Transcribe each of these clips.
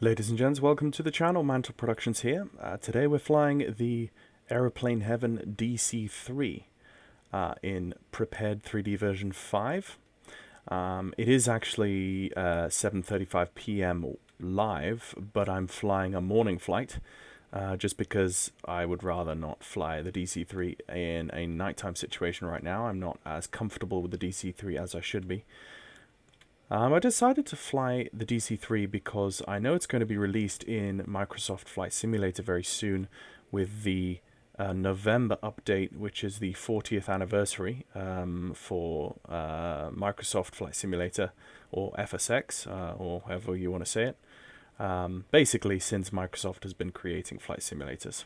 Ladies and gents, welcome to the channel. Mantle Productions here. Today we're flying the Aeroplane Heaven DC-3 in prepared 3D version 5. It is actually 7:35 p.m. live, but I'm flying a morning flight just because I would rather not fly the DC-3 in a nighttime situation right now. I'm not as comfortable with the DC-3 as I should be. I decided to fly the DC-3 because I know it's going to be released in Microsoft Flight Simulator very soon with the November update, which is the 40th anniversary for Microsoft Flight Simulator, or FSX, or however you want to say it. Basically, since Microsoft has been creating flight simulators.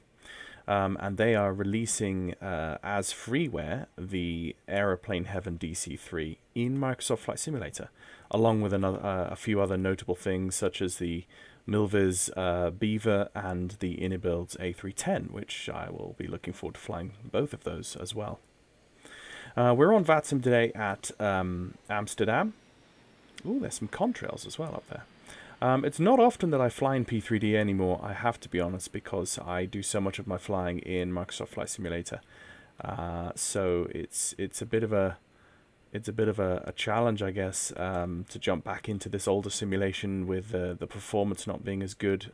And they are releasing as freeware the Aeroplane Heaven DC-3 in Microsoft Flight Simulator, along with a few other notable things such as the Milviz Beaver and the Inibuild's A310, which I will be looking forward to flying both of those as well. We're on VATSIM today at Amsterdam. Ooh, there's some contrails as well up there. It's not often that I fly in P3D anymore, I have to be honest, because I do so much of my flying in Microsoft Flight Simulator. So it's a bit of a challenge, I guess, to jump back into this older simulation with the performance not being as good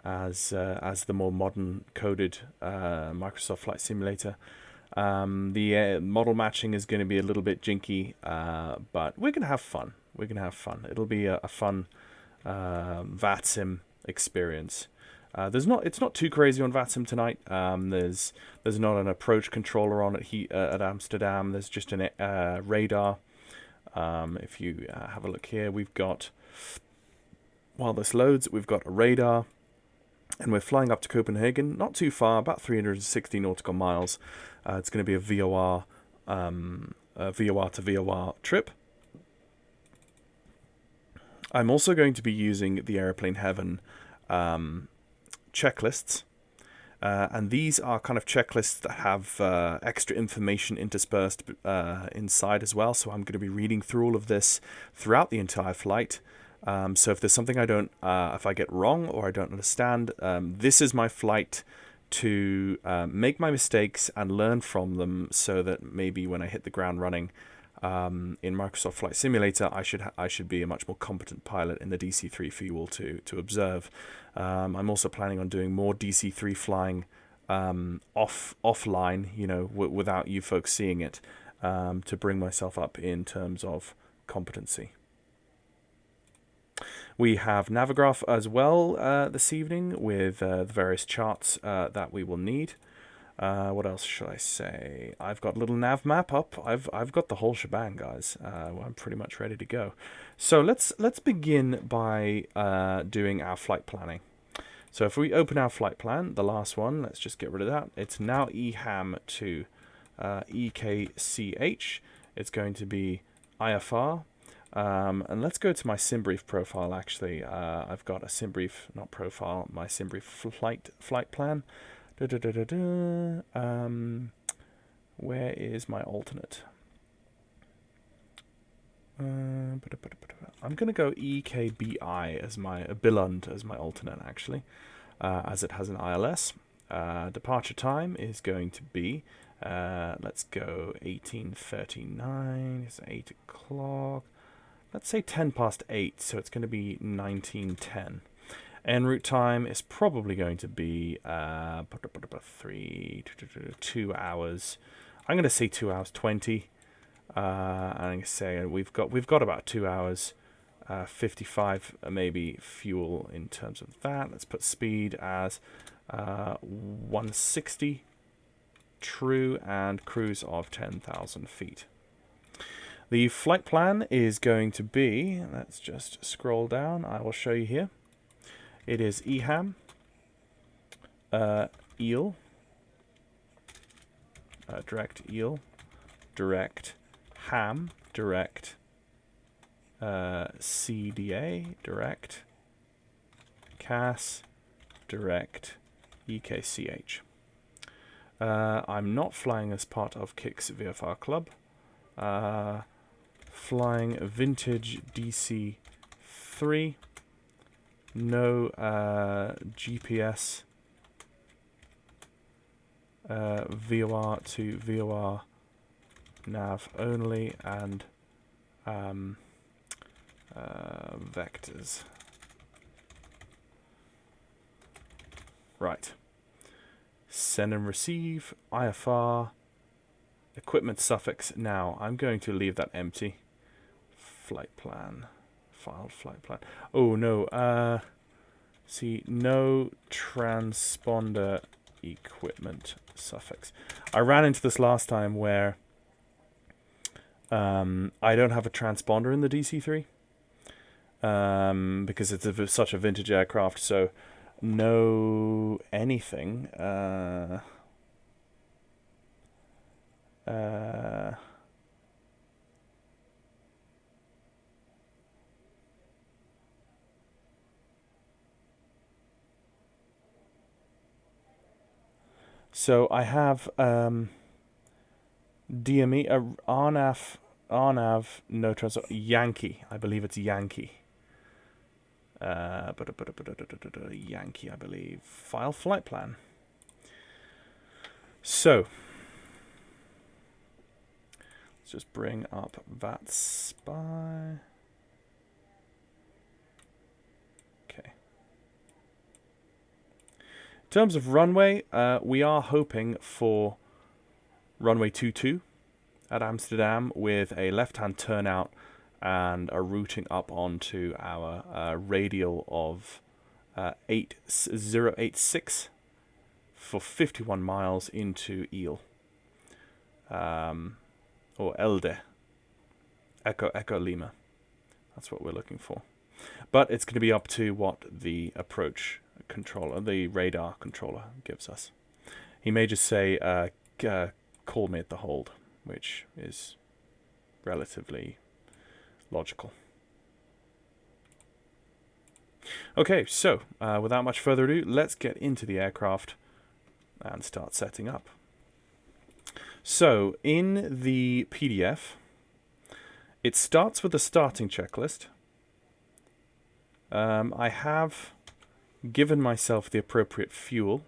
as the more modern coded Microsoft Flight Simulator. The model matching is going to be a little bit jinky, but we're going to have fun. We're going to have fun. It'll be a fun VATSIM experience. It's not too crazy on VATSIM tonight. There's not an approach controller on at Amsterdam. There's just an radar. If you have a look here, we've got, while this loads, we've got a radar, and we're flying up to Copenhagen, not too far, about 360 nautical miles. It's going to be a VOR to VOR trip. I'm also going to be using the Aeroplane Heaven checklists, and these are kind of checklists that have extra information interspersed inside as well, so I'm going to be reading through all of this throughout the entire flight. So if there's something if I get wrong or I don't understand, this is my flight to make my mistakes and learn from them, so that maybe when I hit the ground running in Microsoft Flight Simulator, I should be a much more competent pilot in the DC-3 for you all to observe. I'm also planning on doing more DC-3 flying offline, without you folks seeing it, to bring myself up in terms of competency. We have Navigraph as well this evening with the various charts that we will need. What else should I say? I've got a little nav map up. I've got the whole shebang, guys. I'm pretty much ready to go. So let's begin by doing our flight planning. So if we open our flight plan, the last one, let's just get rid of that. It's now EHAM to EKCH. It's going to be IFR. And let's go to my SimBrief profile, actually. I've got a SimBrief, not profile, my SimBrief flight plan. Where is my alternate? I'm going to go EKBI as my Billund as my alternate, actually, as it has an ILS. Departure time is going to be, let's go 18:39. It's 8 o'clock. Let's say 10 past 8, so it's going to be 19:10. En route time is probably going to be 2 hours. I'm going to say 2 hours 20. And I'm going to say we've got about 2 hours 55 maybe fuel in terms of that. Let's put speed as 160 true and cruise of 10,000 feet. The flight plan is going to be, let's just scroll down, I will show you here. It is EHAM, EEL, direct EEL, direct HAM, direct CDA, direct CAS, direct EKCH. I'm not flying as part of Kik's VFR Club. Flying vintage DC-3. no GPS VOR to VOR nav only, and vectors. Right. Send and receive, IFR, equipment suffix. Now, I'm going to leave that empty. Flight plan. Filed flight plan. Oh, no. See, no transponder equipment suffix. I ran into this last time where I don't have a transponder in the DC-3 because it's such a vintage aircraft, so no anything. So I have DME, RNAV, no transponder, Yankee. I believe it's Yankee. Yankee, I believe. File flight plan. So let's just bring up VATSIM. Okay. In terms of runway, we are hoping for runway 22 at Amsterdam with a left-hand turnout and a routing up onto our radial of 8086 for 51 miles into Eel. Or Elde. Echo Lima. That's what we're looking for. But it's going to be up to what the approach controller, the radar controller, gives us. He may just say, call me at the hold, which is relatively logical. Okay, so without much further ado, let's get into the aircraft and start setting up. So in the PDF, it starts with a starting checklist. I have given myself the appropriate fuel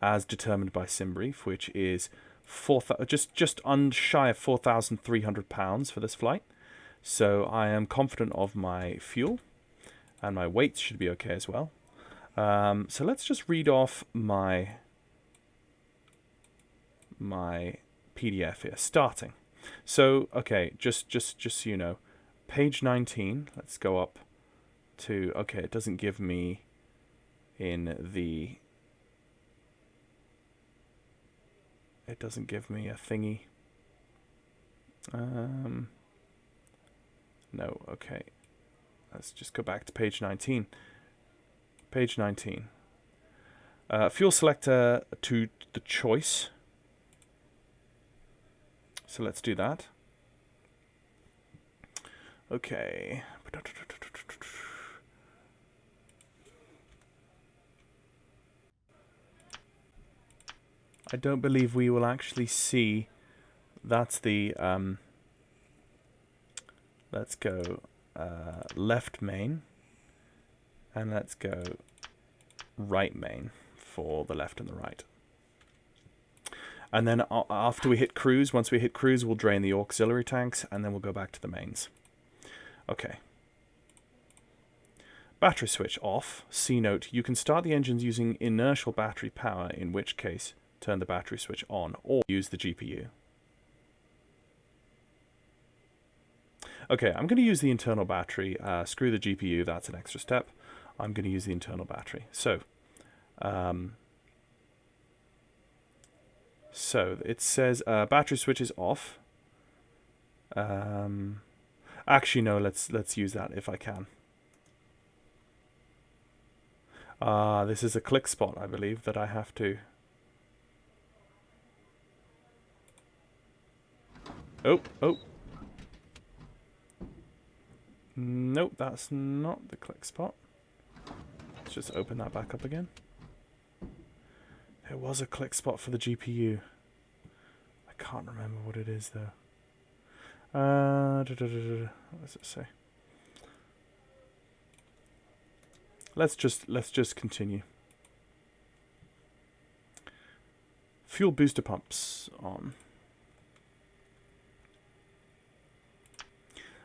as determined by Debrief, which is just shy of 4,300 pounds for this flight. So I am confident of my fuel, and my weights should be okay as well. So let's just read off my PDF here, starting. So okay, just so you know, page 19. Let's go up to, okay, it doesn't give me in the, it doesn't give me a thingy. No, okay. Let's just go back to page 19. Page 19. Fuel selector to the choice. So let's do that. Okay. I don't believe we will actually see. That's the let's go left main, and let's go right main for the left and the right. And then after we hit cruise, once we hit cruise, we'll drain the auxiliary tanks, and then we'll go back to the mains. Okay. Battery switch off. C note, you can start the engines using inertial battery power, in which case turn the battery switch on, or use the GPU. Okay, I'm going to use the internal battery. Screw the GPU, that's an extra step. I'm going to use the internal battery. So it says battery switch is off. Actually, no, let's use that if I can. This is a click spot, I believe, that I have to. Oh. Nope, that's not the click spot. Let's just open that back up again. There was a click spot for the GPU. I can't remember what it is though. What does it say? Let's just continue. Fuel booster pumps on.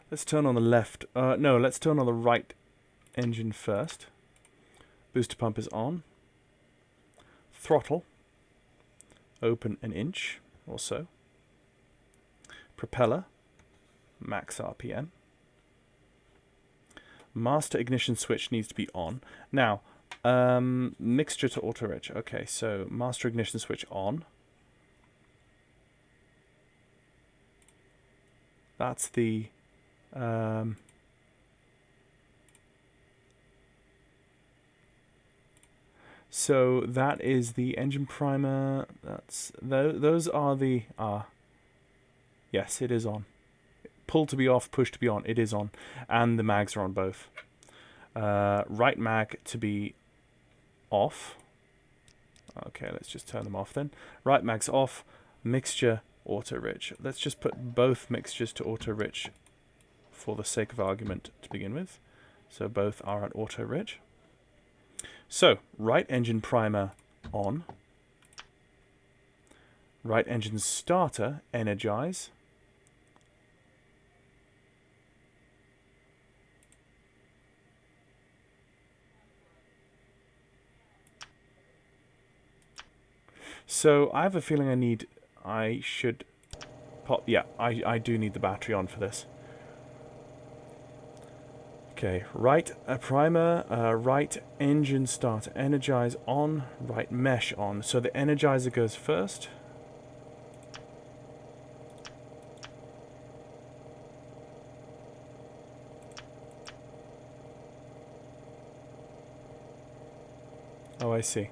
Let's turn on the left. No, let's turn on the right engine first. Booster pump is on. Throttle. Open an inch or so. Propeller. Max RPM. Master ignition switch needs to be on. Now, mixture to auto rich. Okay, so master ignition switch on. That's the so that is the engine primer. That's those are the yes, it is on. Pull to be off, push to be on. It is on, and the mags are on both. Right mag to be off. Okay, let's just turn them off then. Right mag's off. Mixture auto rich. Let's just put both mixtures to auto rich for the sake of argument to begin with. So both are at auto rich. So right engine primer on. Right engine starter energize. So I have a feeling I should pop, yeah, I do need the battery on for this. Okay, right primer, right engine starter, energize on, right mesh on. So the energizer goes first. Oh, I see.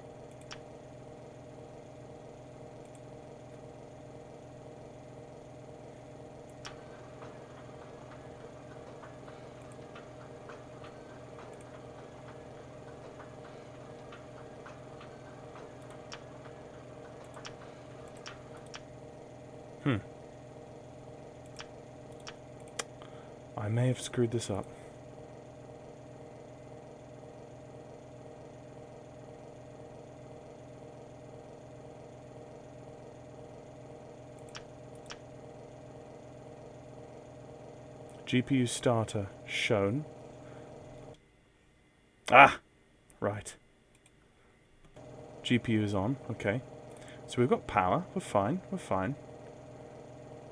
I may have screwed this up. GPU starter shown. Ah! Right. GPU is on, okay. So we've got power, we're fine, we're fine.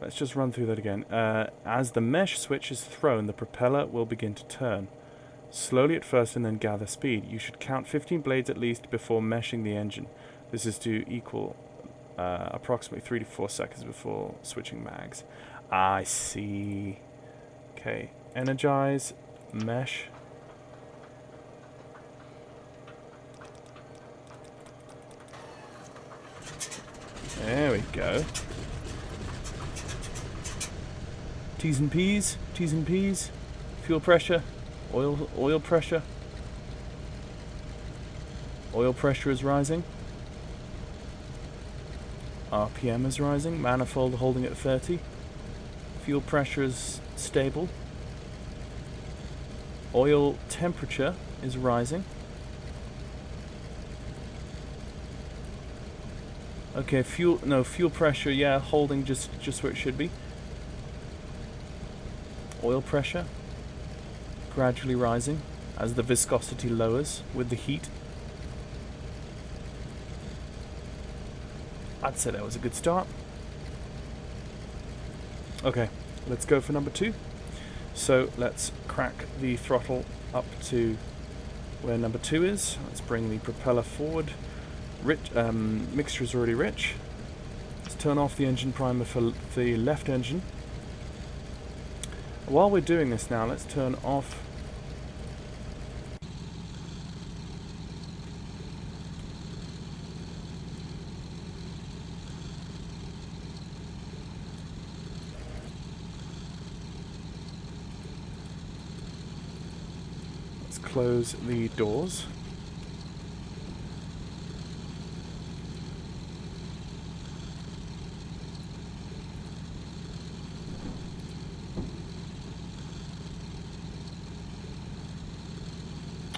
Let's just run through that again. As the mesh switch is thrown, the propeller will begin to turn. Slowly at first and then gather speed. You should count 15 blades at least before meshing the engine. This is to equal approximately 3 to 4 seconds before switching mags. I see. Okay, energize, mesh. There we go. T's and P's, T's and P's, fuel pressure, oil pressure. Oil pressure is rising. RPM is rising, manifold holding at 30. Fuel pressure is stable. Oil temperature is rising. Okay, fuel pressure, yeah, holding just where it should be. Oil pressure gradually rising as the viscosity lowers with the heat. I'd say that was a good start. Okay, let's go for number 2. So let's crack the throttle up to where number 2 is. Let's bring the propeller forward. Mixture is already rich. Let's turn off the engine primer for the left engine. While we're doing this now, let's turn off close the doors.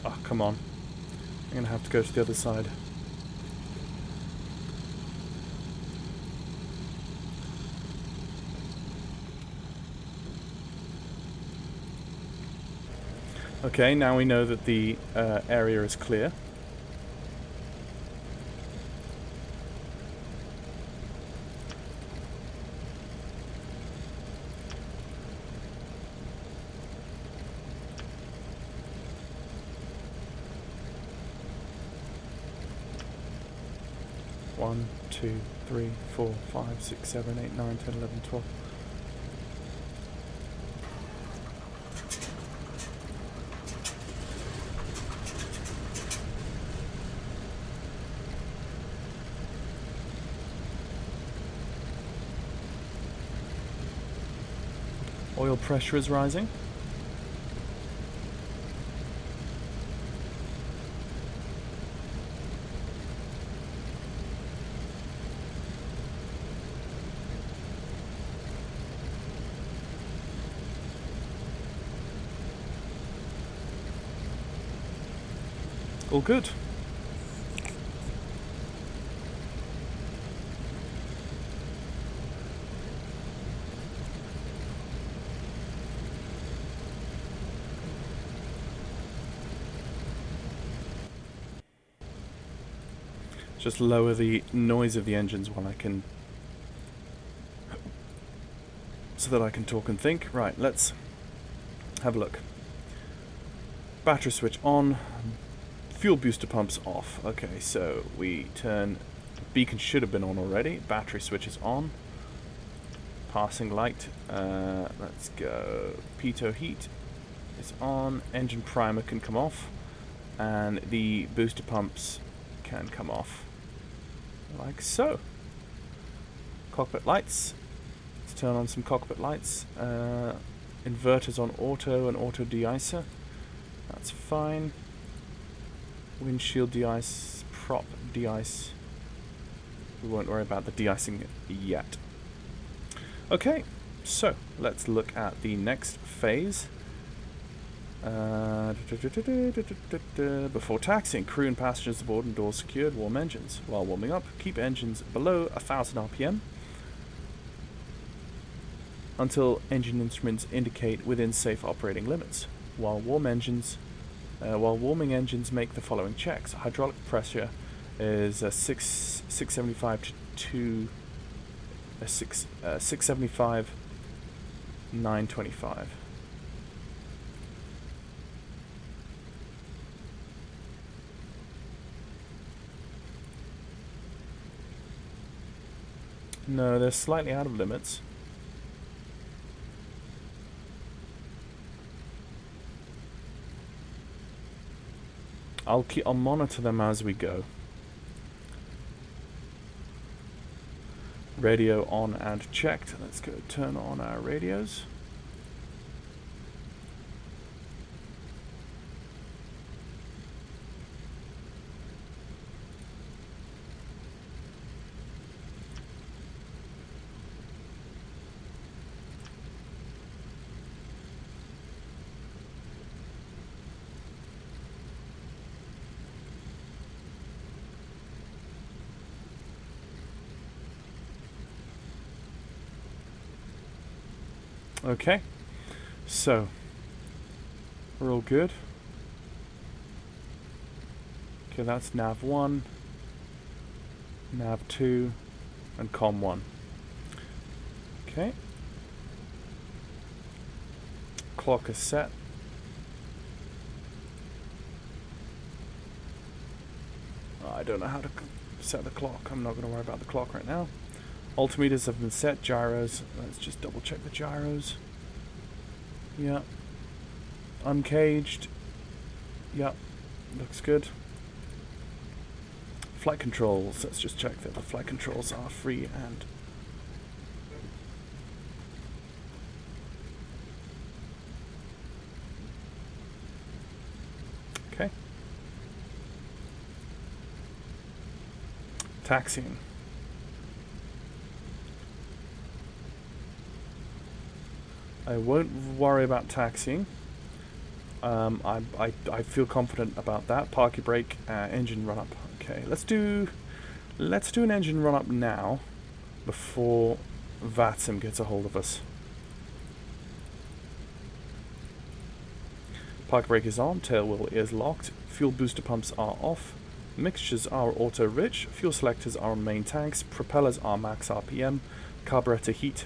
Oh, come on. I'm going to have to go to the other side. Okay, now we know that the area is clear. One, 2, 3, 4, 5, 6, 7, 8, 9, 10, 11, 12. Oil pressure is rising. All good. Just lower the noise of the engines while I can, so that I can talk and think. Right, let's have a look. Battery switch on, fuel booster pumps off. Okay, so we turn, beacon should have been on already. Battery switch is on. Passing light, let's go. Pitot heat is on. Engine primer can come off, and the booster pumps can come off. Like so. Cockpit lights. Let's turn on some cockpit lights. Inverters on auto and auto de-icer. That's fine. Windshield de-ice, prop de-ice. We won't worry about the de-icing yet. Okay, so let's look at the next phase. Before taxiing, crew and passengers aboard and doors secured, warm engines. While warming up, keep engines below 1000 RPM until engine instruments indicate within safe operating limits. While warming engines, make the following checks. Hydraulic pressure is 675 to 675 925. No, they're slightly out of limits. I'll monitor them as we go. Radio on and checked. Let's go turn on our radios. Okay, so we're all good. Okay, that's nav 1, nav 2, and com 1. Okay. Clock is set. I don't know how to set the clock. I'm not going to worry about the clock right now. Altimeters have been set. Gyros. Let's just double check the gyros. Yeah. Uncaged. Yeah. Looks good. Flight controls. Let's just check that the flight controls are free and... Okay. Taxiing. I won't worry about taxiing. I feel confident about that. Park your brake, engine run up. Okay, let's do an engine run up now before VATSIM gets a hold of us. Park brake is on, tail wheel is locked, fuel booster pumps are off, mixtures are auto rich, fuel selectors are on main tanks, propellers are max RPM, carburetor heat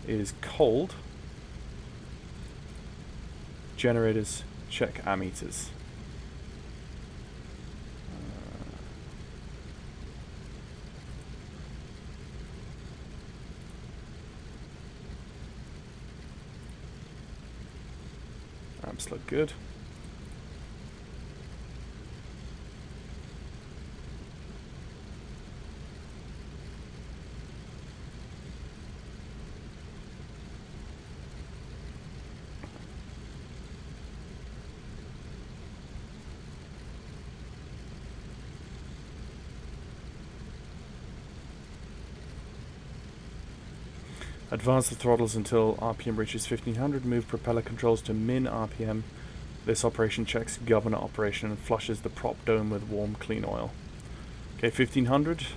is cold, generators check ammeters. Amps look good. Advance the throttles until RPM reaches 1500, move propeller controls to min RPM. This operation checks governor operation and flushes the prop dome with warm clean oil. Okay, 1500.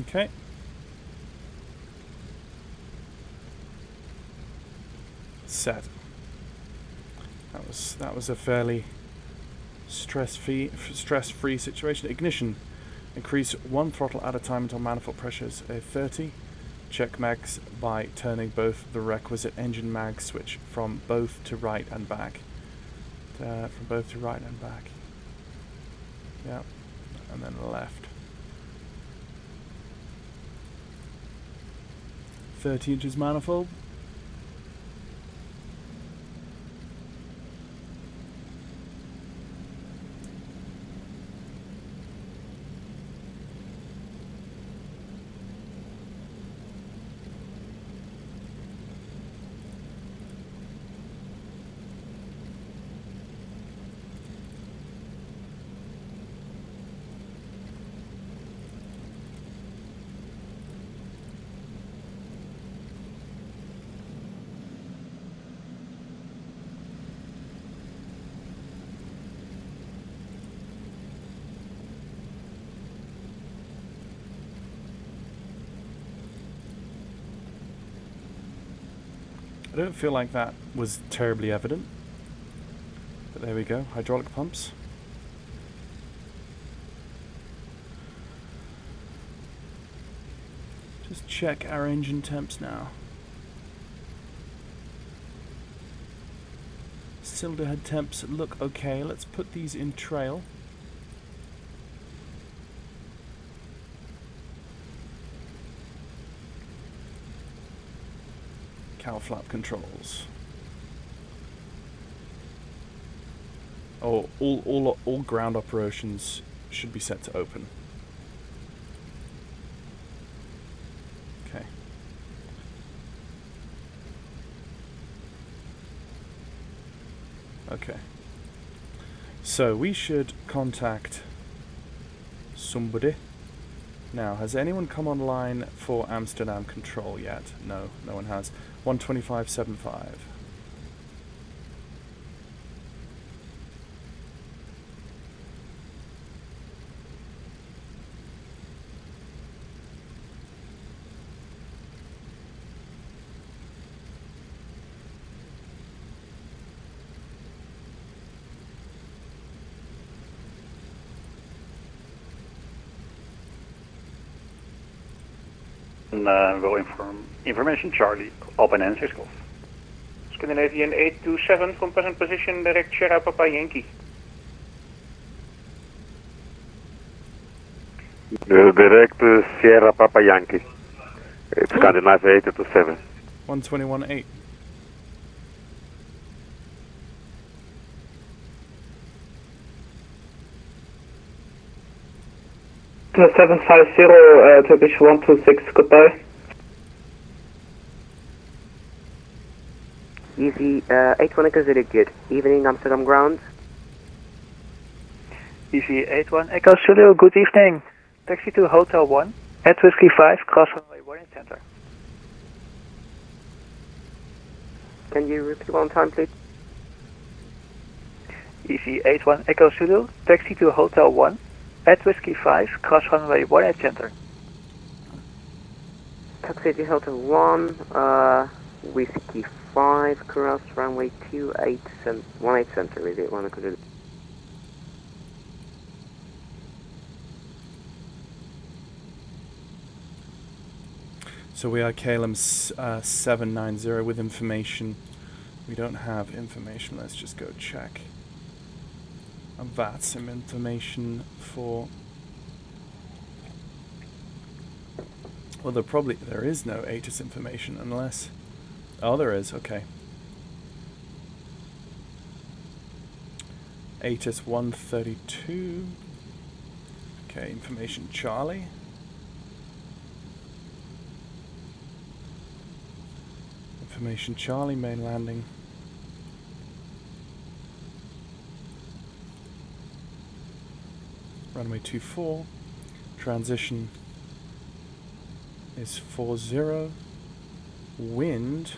Okay. Set. That was a fairly stress-free situation. Ignition. Increase one throttle at a time until manifold pressure is 30. Check mags by turning both the requisite engine mag switch from both to right and back. Yeah, and then left. 30 inches manifold. I don't feel like that was terribly evident, but there we go, hydraulic pumps. Just check our engine temps now. Cylinder head temps look okay. Let's put these in trail. Cowl flap controls. Oh, all ground operations should be set to open. Okay. Okay. So we should contact somebody. Now, has anyone come online for Amsterdam control yet? No, no one has. 125.75. then we'll inform information Charlie, Alpine and Takeoff. Scandinavian 827 from present position, direct Sierra Papa Yankee. Direct Sierra Papa Yankee. It's Scandinavia 827. 121.8. To 750, Turkish 126, goodbye. Easy, 81 Echo Zulu, good. Evening, Amsterdam ground. Easy 81 Echo Zulu, good evening. Taxi to Hotel 1, at Whiskey 5, cross runway 1 in center. Can you repeat one time, please? Easy 81 Echo Zulu, taxi to Hotel 1, at Whiskey 5, cross runway 1 at center. Taxi to Hotel 1, Whiskey 5, cross runway 18 center, is it? 1 Echo Zulu. So we are KLM 790 with information. We don't have information. Let's just go check. A VATSIM information for. Well, there is no ATIS information unless. Oh, there is. Okay. ATIS 132. Okay, information Charlie. Information Charlie, main landing. Runway 24. Transition is 40. Wind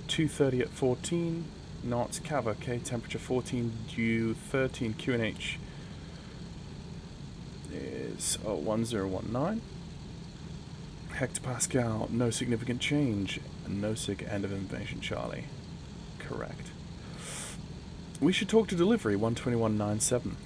230 at 14 knots. Cav, okay. Temperature 14. Dew 13. QNH is 1019. Hectopascal, no significant change. No sig, end of information, Charlie. Correct. We should talk to delivery, 121.97.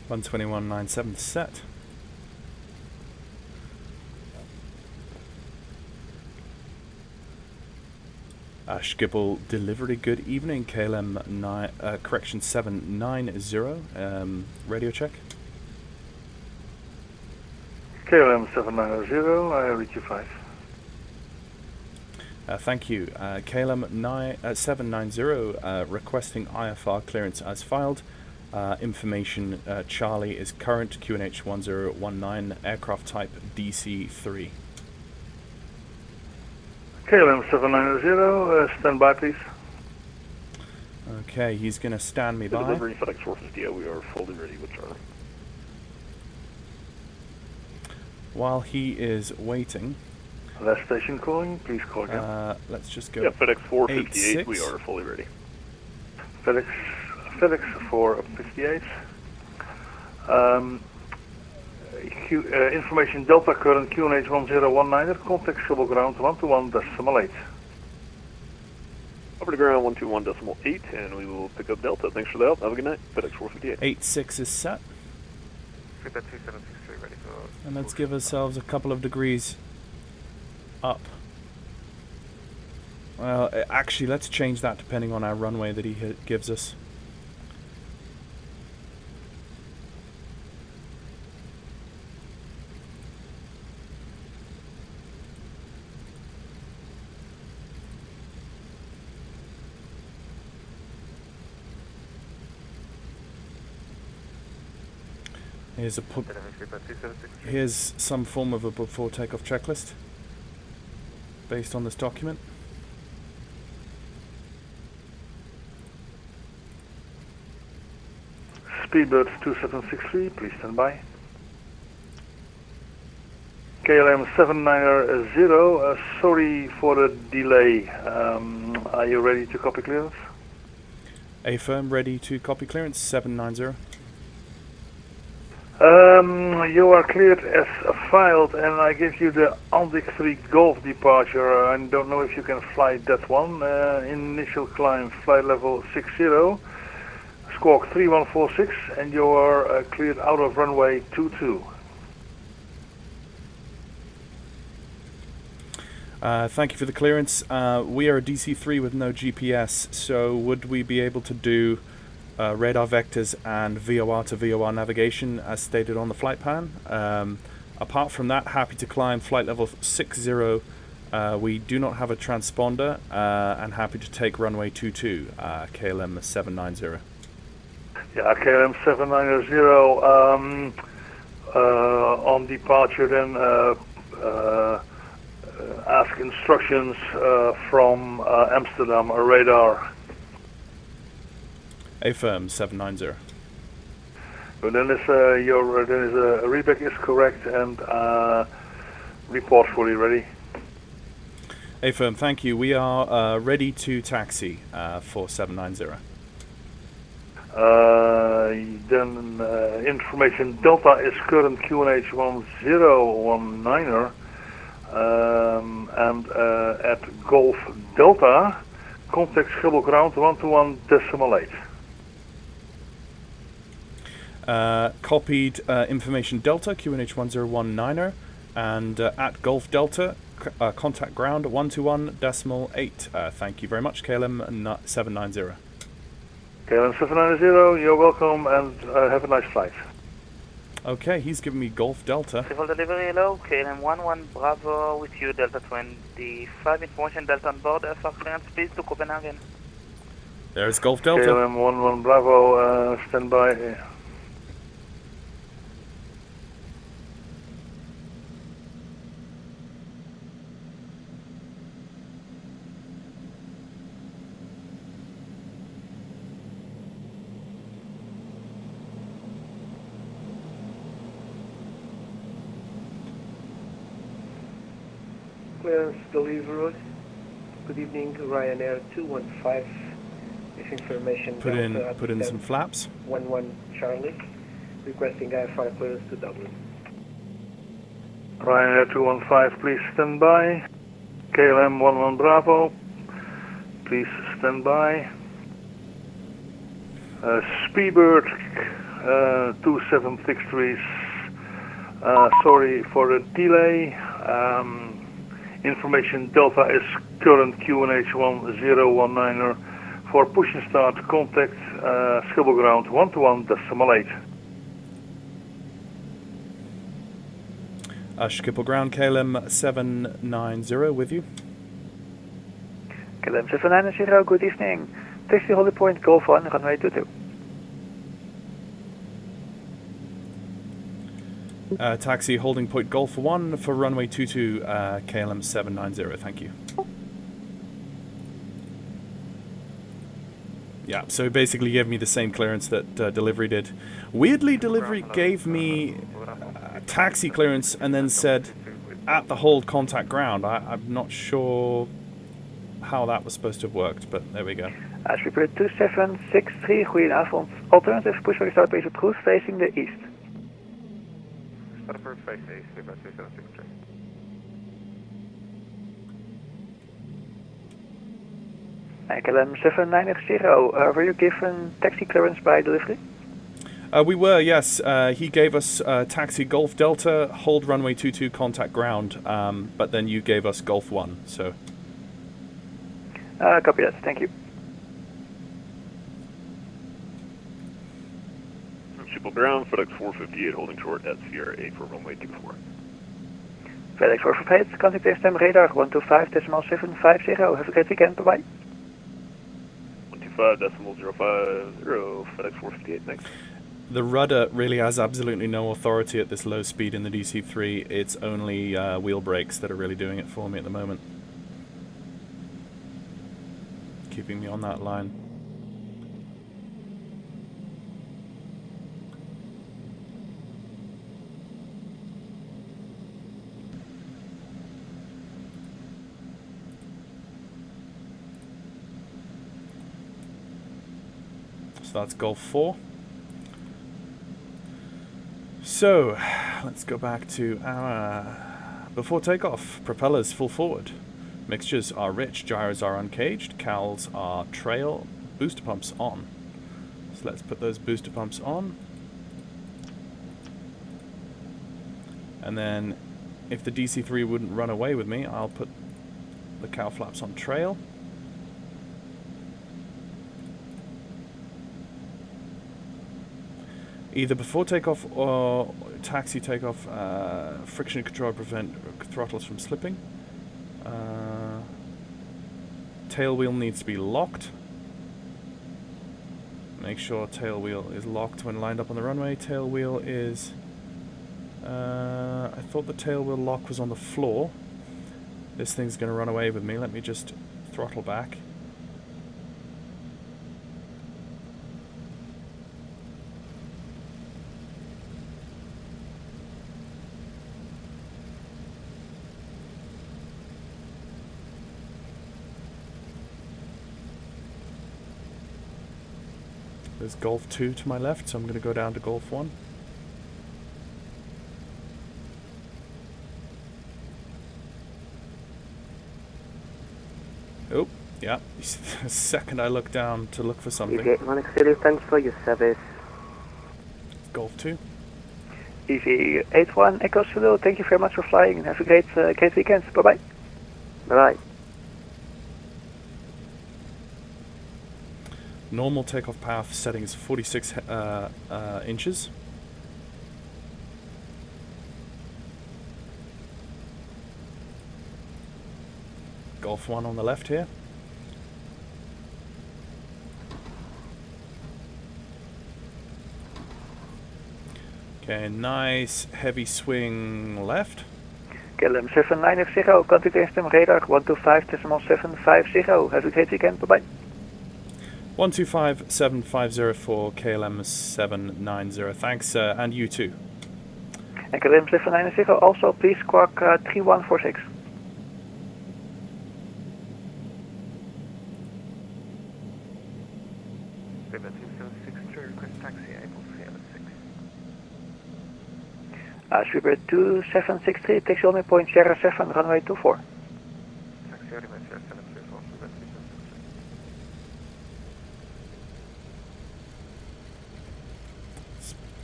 $121.97 set. Schiphol delivery. Good evening. KLM 790. Radio check. KLM 790. I reach you 5. Thank you. KLM 790 requesting IFR clearance as filed. Information Charlie is current QNH 1019, aircraft type DC-3. KLM 790, stand by please. Okay, he's going to stand me by. Delivery FedEx 450, we are fully ready with Charlie. While he is waiting. Last station calling, please call again. Let's just go. Yeah, FedEx 458, we are fully ready. FedEx 458. Information Delta current QNH 1019 at contact Schiphol ground 121.8. Over to ground 121.8 and we will pick up Delta. Thanks for the help. Have a good night. FedEx 458. 86 is set. And let's give ourselves a couple of degrees up. Well, actually, let's change that depending on our runway that he gives us. Here's some form of a before takeoff checklist based on this document. Speedbird 2763, please stand by. KLM 790, sorry for the delay. Are you ready to copy clearance? Affirm, ready to copy clearance, 790. You are cleared as filed, and I give you the Andic 3 Golf departure. I don't know if you can fly that one. Initial climb, flight level 60, squawk 3146, and you are cleared out of runway 22. Thank you for the clearance. We are a DC-3 with no GPS, so would we be able to do radar vectors and VOR to VOR navigation as stated on the flight plan? Apart from that, happy to climb flight level 60. We do not have a transponder, and happy to take runway 22, KLM 790. Yeah, KLM 790 on departure then ask instructions from Amsterdam radar. Affirm, 790. But then your reback is correct and report fully ready. Affirm, thank you. We are ready to taxi for 790. Then information Delta is current QNH 1019 and at Golf Delta contact Schiphol ground 121.8. Copied information Delta, QNH 1019, and at Golf Delta, contact ground 121.8. Thank you very much, KLM 790. KLM 790, you're welcome and have a nice flight. Okay, he's giving me Golf Delta. Civil delivery, hello, KLM 11 Bravo with you, Delta 25, information Delta on board, FR clearance please to Copenhagen. There's Golf Delta. KLM 11 Bravo, stand by. Clearance delivery. Good evening, Ryanair 215. This information. Put in some flaps. 11 Charlie, requesting IFR clearance to Dublin. Ryanair 215, please stand by. KLM 11 Bravo, please stand by. Speedbird 2763, sorry for the delay. Information Delta is current QNH 1019 for push and start contact Schiphol ground 121.8. Schiphol ground, KLM 790 with you. KLM 790, good evening. Taxi Holly Point Golf 1, runway 22. Taxi holding point Golf 1 for runway 22, KLM 790, thank you. Yeah, so basically gave me the same clearance that delivery did. Weirdly, delivery gave me taxi clearance and then said at the hold contact ground. I'm not sure how that was supposed to have worked, but there we go. Sweeper 2763, goedenavond. Alternative push for start base cruise facing the east. Start face east, Sweeper 2763. KLM 790, were you given taxi clearance by delivery? We were, yes. He gave us taxi Golf Delta, hold runway 22, contact ground, but then you gave us Golf 1, so... Copy that, thank you. Schiphol ground, FedEx 458 holding short at Sierra 8 for runway 24. FedEx 458, contact ASM radar 125.750. Have a great weekend, bye-bye. 125.050, FedEx 458, thanks. The rudder really has absolutely no authority at this low speed in the DC-3. It's only wheel brakes that are really doing it for me at the moment. Keeping me on that line. So that's Golf 4. So, let's go back to our... Before takeoff, propellers full forward. Mixtures are rich, gyros are uncaged, cowls are trail, booster pumps on. So let's put those booster pumps on. And then, if the DC-3 wouldn't run away with me, I'll put the cowl flaps on trail. Either before takeoff or taxi takeoff, friction control prevent throttles from slipping. Tail wheel needs to be locked. Make sure tail wheel is locked when lined up on the runway. Tail wheel is... I thought the tail wheel lock was on the floor. This thing's going to run away with me. Let me just throttle back. There's Golf 2 to my left, so I'm going to go down to Golf 1. Oh, yeah. The second I look down to look for something. You get one auxiliary, thanks for your service. Golf 2. EV81 Echo Zulu, thank you very much for flying and have a great weekend. Bye-bye. Bye-bye. Normal takeoff path setting is 46 inches. Golf 1 on the left here. Okay, nice heavy swing left. KLM 7950, contact system radar 125.750. Have a great weekend. Bye-bye. 125.750 for KLM 790. Thanks, and you too. And KLM 790, also please squawk 3146. Sweeper 2763, taxi only point Sierra 7, runway 24.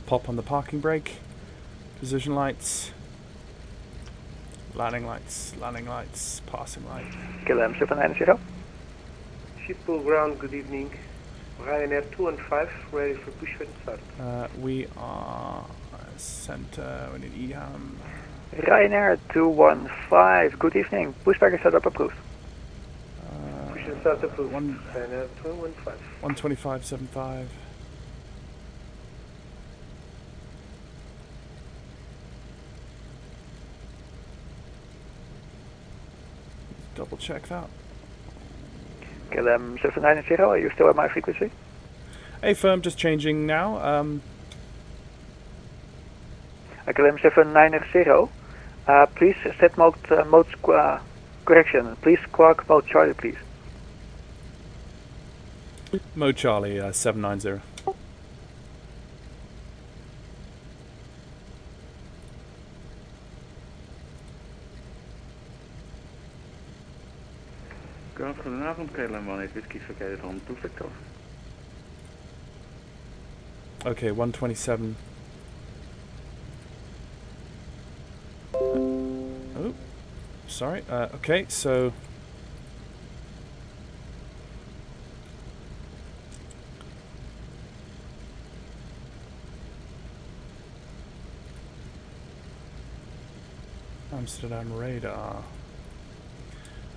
Pop on the parking brake, position lights, landing lights, passing light. KLM 790. Shippool ground, good evening. Ryanair 215, ready for push and start. We are center, we need EHAM. Ryanair 215, good evening. Pushback is setup approved. Push and start approved. Ryanair 215. 125.75. Double check that. KLM 790, are you still at my frequency? Hey firm, just changing now. KLM 790, please set mode correction. Please squawk mode Charlie, please. Mode Charlie 790. Goedenavond, KLM 18 Whiskey verkeerd on to Victor. Okay, 127. Oh, sorry. Okay, so Amsterdam radar.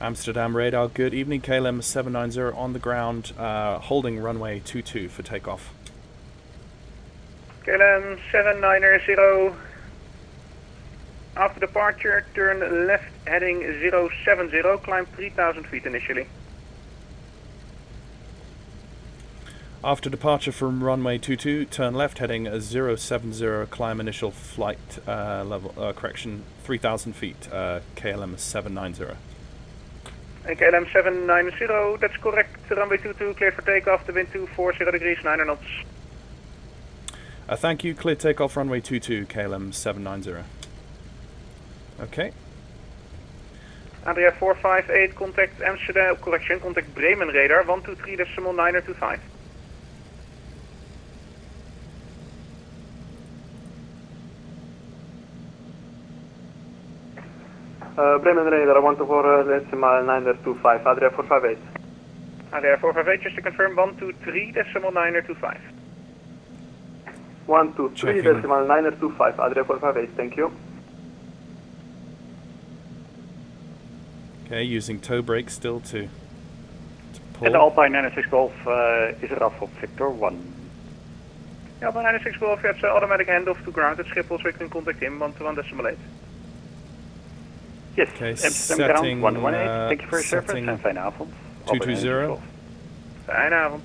Amsterdam radar, good evening, KLM 790 on the ground, holding runway 22 for takeoff. KLM 790, after departure, turn left heading 070, climb 3000 feet initially. After departure from runway 22, turn left heading 070, climb initial flight level, correction, 3000 feet, KLM 790. KLM 790, that's correct. Runway 22, cleared for takeoff. The wind 240 degrees, 9 knots. Thank you. Clear takeoff runway 22, KLM 790. Okay. Adria 458, contact Amsterdam, correction, contact Bremen radar, 123.925. Bremen radar 124.925, Adria 458. Adria 458, just to confirm, 123.925. 123.925, Adria 458, thank you. Okay, using toe brake still to pull. En de Alpine 96 Golf is eraf op Victor 1. Ja, Alpine 96 Golf, je hebt automatic handoff to ground at Schiphol, so we can contact him, 121.8. Yes, Okay, Amsterdam ground setting, 118, thank you for your service setting en fijne avond. Alpine 96 220. Golf. Fijne avond.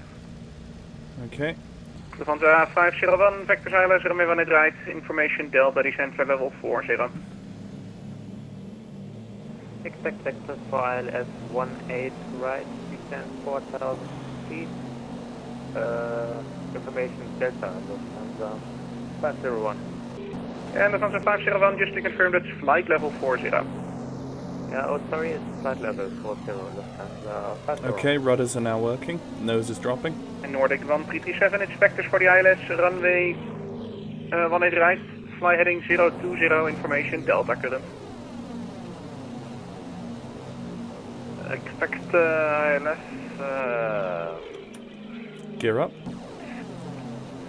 Okay. Lufthansa 501, vector silence, runway 18 right, information Delta, descent for level 40. Expect vector file S18 right, descent 4,000 feet. Information Delta, Lufthansa 501. And Lufthansa 501, just to confirm that's flight level 40. Yeah, oh sorry, it's flight level 40, Lufthansa 501. Okay, rudders are now working. Nose is dropping. And Nordic 1337, inspectors for the ILS, runway 18 right, fly heading 020, information Delta current. Expect ILS. Gear up.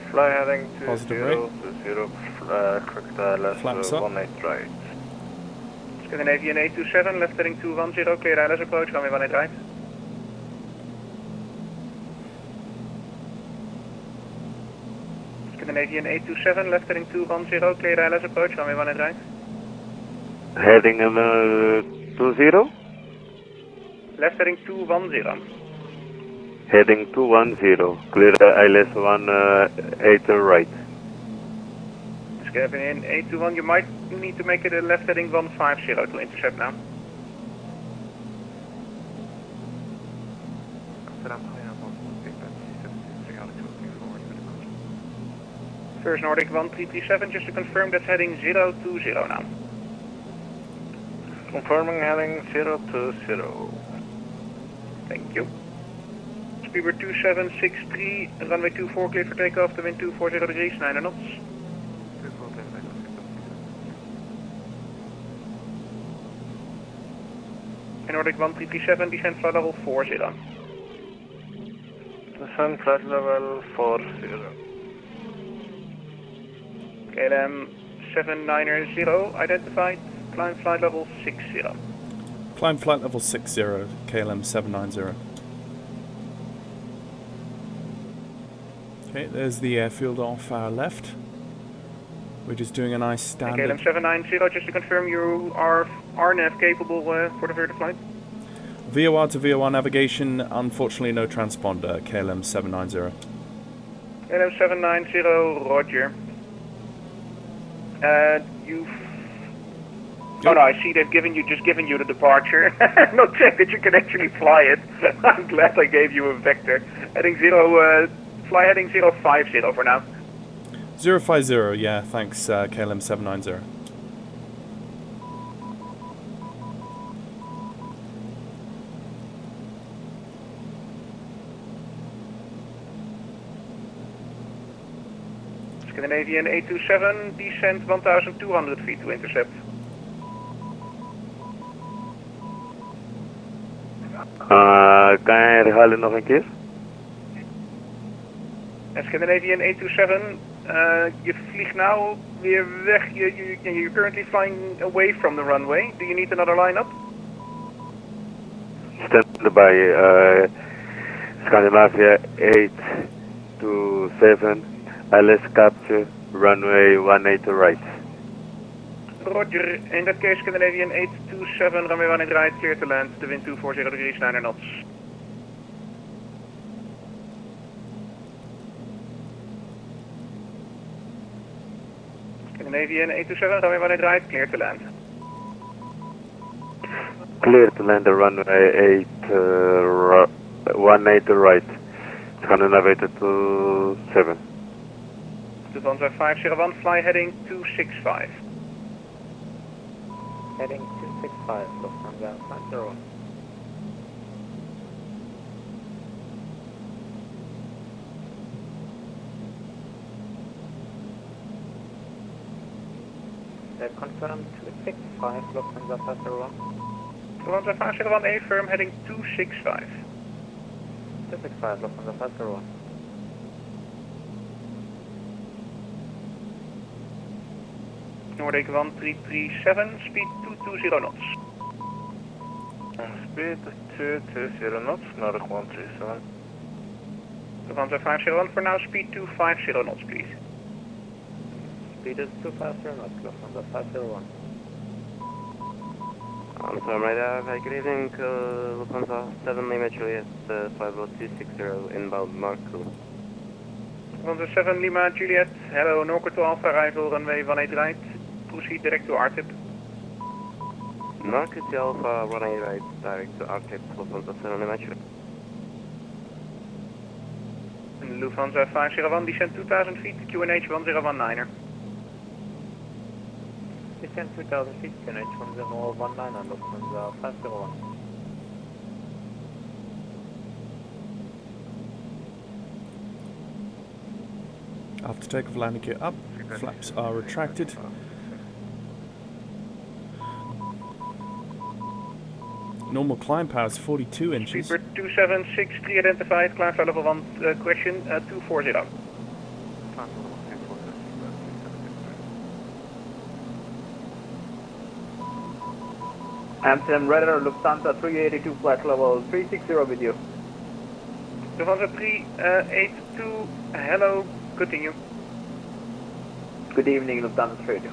Fly heading to Positive 0 correct ILS Flaps up. 18 right. Scandinavian 827, left heading 210, clear ILS approach, runway 18 right. Scandinavian 827, left heading 210, clear ILS approach, runway 18 right. Heading 20? Left heading 210. Heading 210, clear ILS 18 right. Scandinavian 821, you might need to make it a left heading 150 to intercept now. First Nordic 1337, just to confirm that's heading 020 now. Confirming heading 020. Thank you. Speedbird 2763, runway 24 cleared for takeoff, the wind 240 degrees, 9 knots. And Nordic 1337, descent flight level 40. Descent flight level 40. KLM 790, identified, climb flight level 60. Climb flight level 60, KLM 790. Okay, there's the airfield off our left. We're just doing a nice standard. KLM 790, just to confirm you are RNAV capable for the further flight? VOR to VOR navigation, unfortunately no transponder, KLM 790. KLM 790, roger. Oh no, I see they've just given you the departure. Not check that you can actually fly it. I'm glad I gave you a vector. Heading fly heading 050 for now. 050, yeah, thanks, KLM 790. Scandinavian 827, descent 1,200 feet to intercept. Kan je herhalen nog een keer? Scandinavian 827, je vliegt nou weer weg. You're currently flying away from the runway. Do you need another lineup? Stand by Scandinavia 827, ILS capture, runway 18 right. Roger, in that case Scandinavian 827, runway 18 right, clear to land, the wind 240 degrees, 9 knots. Scandinavian 827, runway 18 right, clear to land. Clear to land the runway 18 right. It's gonna navigate to 7. Lufthansa 501, fly heading 265. Heading 265, Lufthansa 501. Confirmed 265, Lufthansa 501. Lufthansa 501, A firm, heading 265. 265, Lufthansa 501. Nordic 1337, speed 220 knots. Speed 220 knots, Nordic 137. Lufthansa 501, for now speed 250 knots, please. Speed is 250 knots, Lufthansa 501. Confirm radar, very good evening, Lufthansa 7 Lima Juliet, flight level 260 inbound Marco. Lufthansa 7 Lima Juliet, hello, Norco to Alpha, arrival runway 18 right, proceed direct to RTIP. Marco to Alpha, 18 right, direct to RTIP, Lufthansa 7 Lima Juliet. Lufthansa 501, descent 2000 feet, QNH 1019er. Descent 2000 feet, QNH 1019er, Lufthansa 501. After takeoff, landing gear up, flaps are retracted. Normal climb power is 42 inches. Speedbird 2763 identified, climb flight level 1, question 240. Amsterdam radar, Lufthansa 382, flight level 360 with you. Lufthansa 382, hello, continue. Good evening, Lufthansa 382.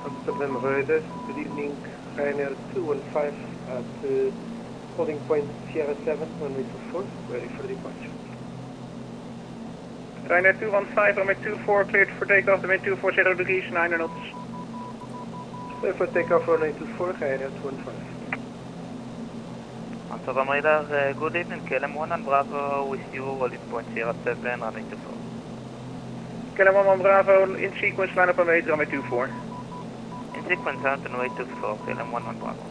Amsterdam radar, good evening, Ryanair 215 at holding point Sierra 7, runway 24, ready for departure. Ryanair 215, runway 24, cleared for takeoff, runway 240 degrees, 9 knots. Clear for takeoff, runway 24, Ryanair 215. Amsterdam radar, good evening, KLM1 and Bravo with you, holding point Sierra 7, runway 24. KLM1 and Bravo, in sequence, line up runway 24. In sequence, out runway 24, KLM1 and Bravo.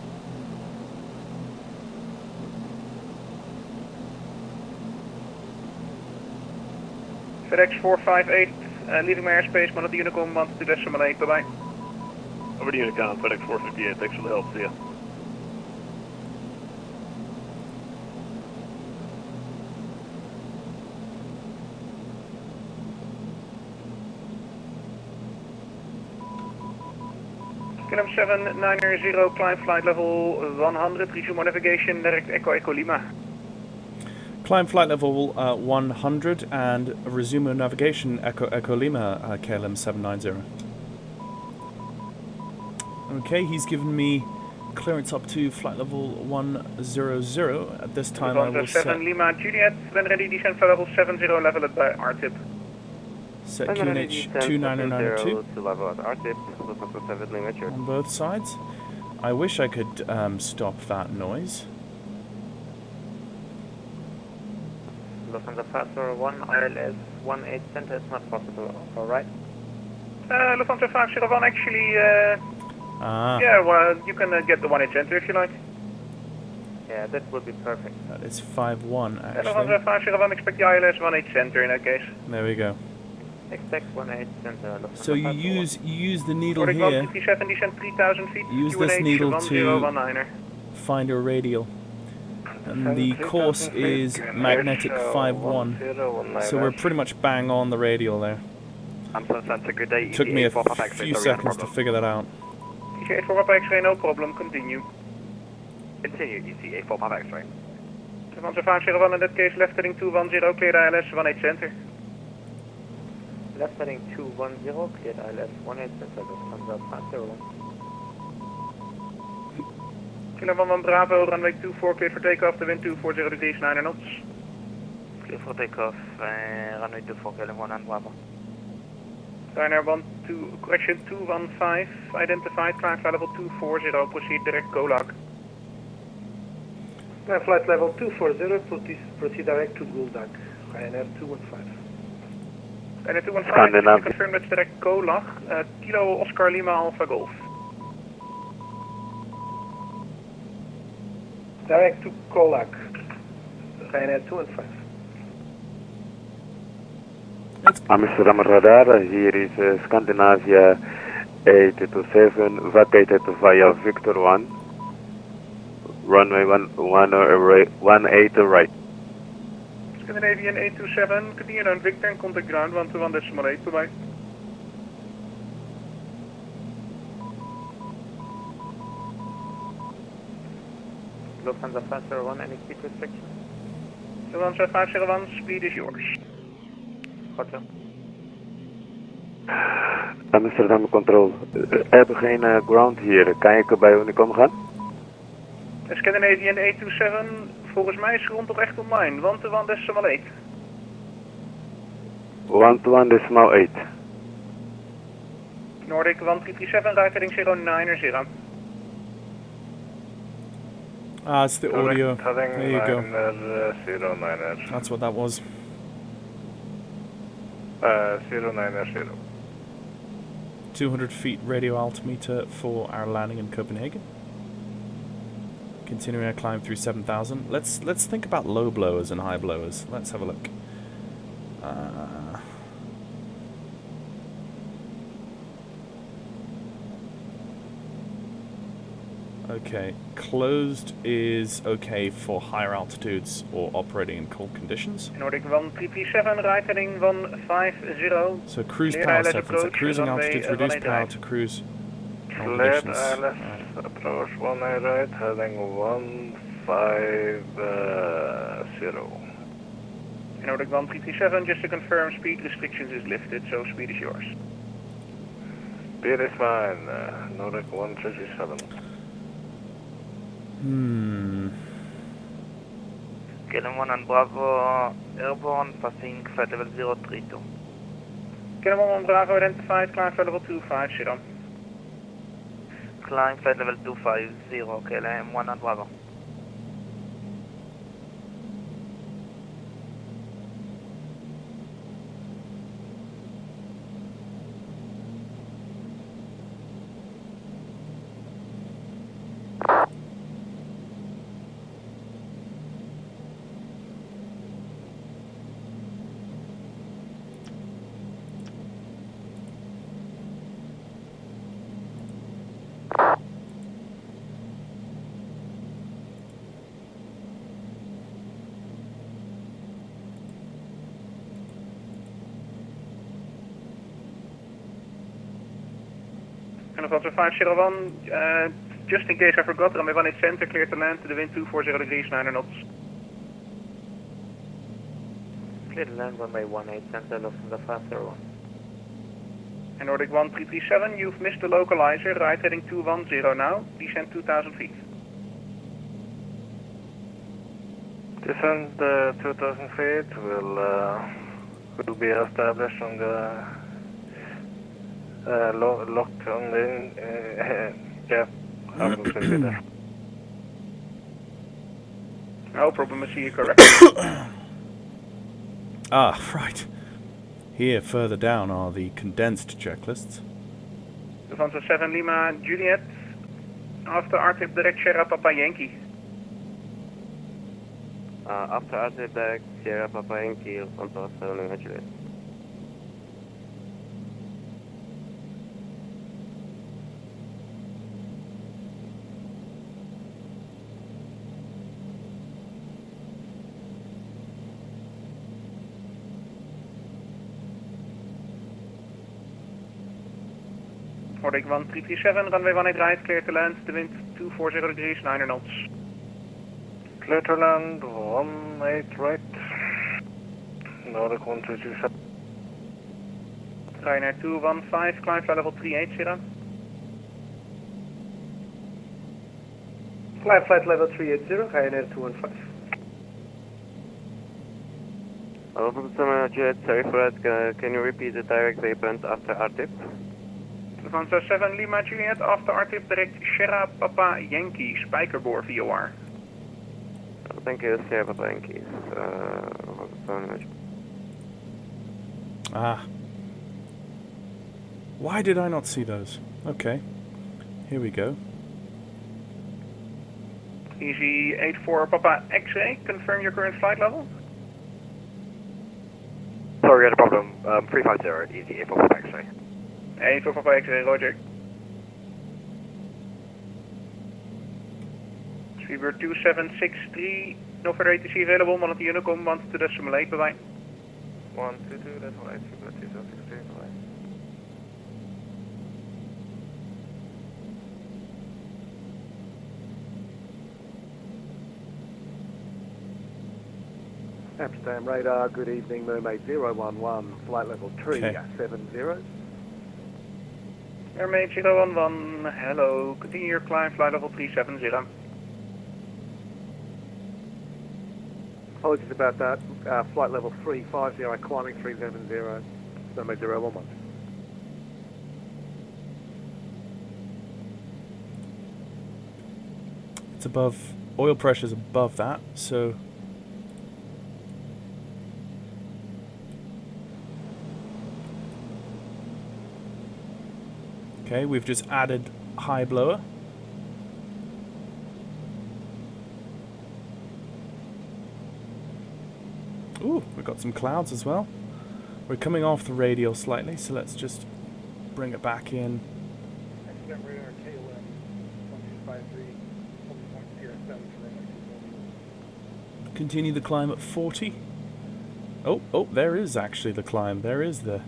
FedEx 458, leaving my airspace, one of the Unicom 12.8, bye-bye. Over to Unicom, FedEx 458, thanks for the help, see ya. KLM 790, climb flight level 100, resume navigation, direct Echo Lima. Climb flight level 100 and resume navigation Echo Lima, KLM 790. Okay, he's given me clearance up to flight level 100. At this time I will 7 Lima Juliet, when ready, descent flight level 70, level it by RTIP. set QNH 29902 to level at RTIP, Lufthansa 7 Lima Juliet. on both sides. I wish I could stop that noise. Lufthansa 501, ILS 18 center is not possible, alright? Lufthansa 501, actually, Ah, yeah, well, you can get the 18 center if you like. Yeah, that would be perfect. that is 5-1 actually. Lufthansa 501, expect the ILS 18 center in that case. There we go. Expect 18 center, Lufthansa So you 501. use the needle Nordic here, 137, descent 3000 feet, use this QNH needle to 1019er. find your radial. And the course is magnetic 5-1. So we're pretty much bang on the radial there. Amsterdam Center, good day. Took me a few seconds to figure that out. EC 84 Papa X-ray, no problem, continue. Continue, EC 84 Papa X-ray. Lufthansa 501, in that case, left heading 210, cleared ILS 18 center. Left heading 210, cleared ILS 18 center, Lufthansa 501. Kilo 11 Bravo, runway 24, cleared for takeoff, the wind 240 degrees, 9 knots. Clear for takeoff, runway 24, KLM1 and Bravo. Ryanair 215, identified, climb flight level 240, proceed direct Golak. Climb flight level 240, proceed direct to Guldak, Ryanair 215. Ryanair 215, can you confirm that's direct Golak, Kilo Oscar Lima Alpha Golf. Direct to Golak, Ryanair 215. Amsterdam radar, hier is Scandinavia 827, vacated via Victor 1, runway 18 right. Scandinavian 827, continue on Victor and contact ground 121.8, bye-bye. Lufthansa 501, any speed restriction? Lufthansa 501, speed is yours. Roger. Amsterdam Control, we hebben geen ground hier. Kan ik bij Unicom gaan? Scandinavian 827, volgens mij is grond toch echt online, 121.8. 121.8. Nordic 1337, right heading 090. Ah, it's the audio. There you go. 090. That's what that was. 090. 200 feet radio altimeter for our landing in Copenhagen. Continuing our climb through 7,000. Let's think about low blowers and high blowers. Let's have a look. Okay, closed is okay for higher altitudes or operating in cold conditions. Nordic 1337, right heading 150. So cruise power settings at cruising altitudes, reduce power to cruise. Cleared ILS approach 1 right, heading 150. Nordic 1337, just to confirm, speed restrictions is lifted, so speed is yours. Speed is fine, Nordic 137. Kilo 1 on Bravo, airborne, passing flight level 032. Kilo 1 on Bravo, identified, climb flight level 250. Climb flight level 250, KLM 1 on Bravo. And Lufthansa 501, just in case I forgot, runway 18 center, clear to land to the wind 240 degrees, 9 knots. Clear to land, runway 18 center, Lufthansa 501. And Nordic 1337, you've missed the localizer, right heading 210 now, descend 2,000 feet. Descend 2,000 feet will be established on the locked on the yeah, I will be there. No problem, I see you correct. Ah, right. Here, further down, are the condensed checklists. Lufthansa 7 Lima Juliet, after RTIP direct Sierra Papa Yankee. After RTIP direct Sierra Papa Yankee, Lufthansa 7 Lima Juliet. Nordic 1337, runway 18 right, clear to land, the wind 240 degrees, 9 knots. Clear to land, 18 right, Nordic 1337. Ryanair 215, climb flight level 380. Climb flight level 380, Ryanair 215. Sorry for that. Can you repeat the direct waypoint after RTIP? Van 7 Lima Juliet, after RTIP direct Sierra Papa Yankee, Spijkerboor VOR. Thank you, Sierra Papa Yankee. Ah. Why did I not see those? Okay. Here we go. Easy 84 Papa X-ray, confirm your current flight level. Sorry, we had a problem. 350, easy 84 Papa X-ray. 84 Papa X-ray, roger. Speedbird 2763, no further ATC available, 1 at the Unicom, 1 to decimal 8, bye-bye. 122, that's right, Speedbird 2763, bye-bye. Amsterdam radar, good evening, Mermaid 011, flight level 3, Okay. 70. Mermaid 011, hello, continue your climb, flight level 370. Apologies about that, flight level 350, climbing 370, Mermaid 011. It's above, oil pressure's above that, so... Okay, we've just added high blower. Ooh, we've got some clouds as well. We're coming off the radial slightly, so let's just bring it back in. Continue the climb at 40. Oh, there is actually the climb. There is the...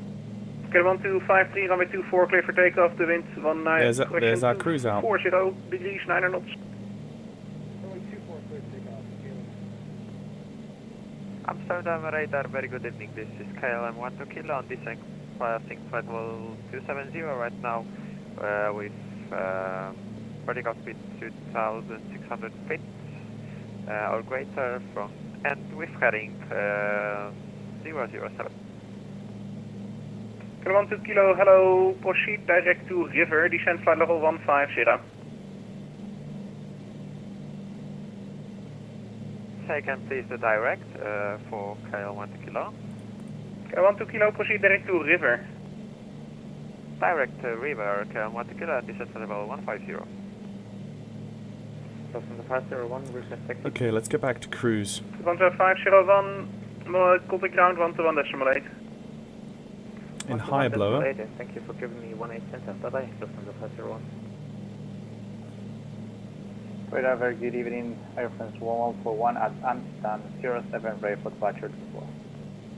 Okay, 1253, runway 24, clear for takeoff, the wind 19. There's our cruise out. 40 degrees, 9 knots. Amsterdam radar, very good evening. This is KLM 12 Kilo on descent passing flight level 270 right now with vertical speed 2,600 feet or greater from, and with heading 007. 12 Kilo, hello, proceed direct to river, descent flight level 150. Second, please the direct for KL 12 Kilo. KL 12 Kilo, proceed direct to river. Direct river, KL 12 Kilo, and descent flight level 150. Okay, let's get back to cruise. 10501, contact ground 121.8. In high blower. Thank you for giving me 18 center. Bye-bye, Lufthansa 501. Radar, very good evening. Air France 1141 at Amsterdam 07, ready for departure to floor.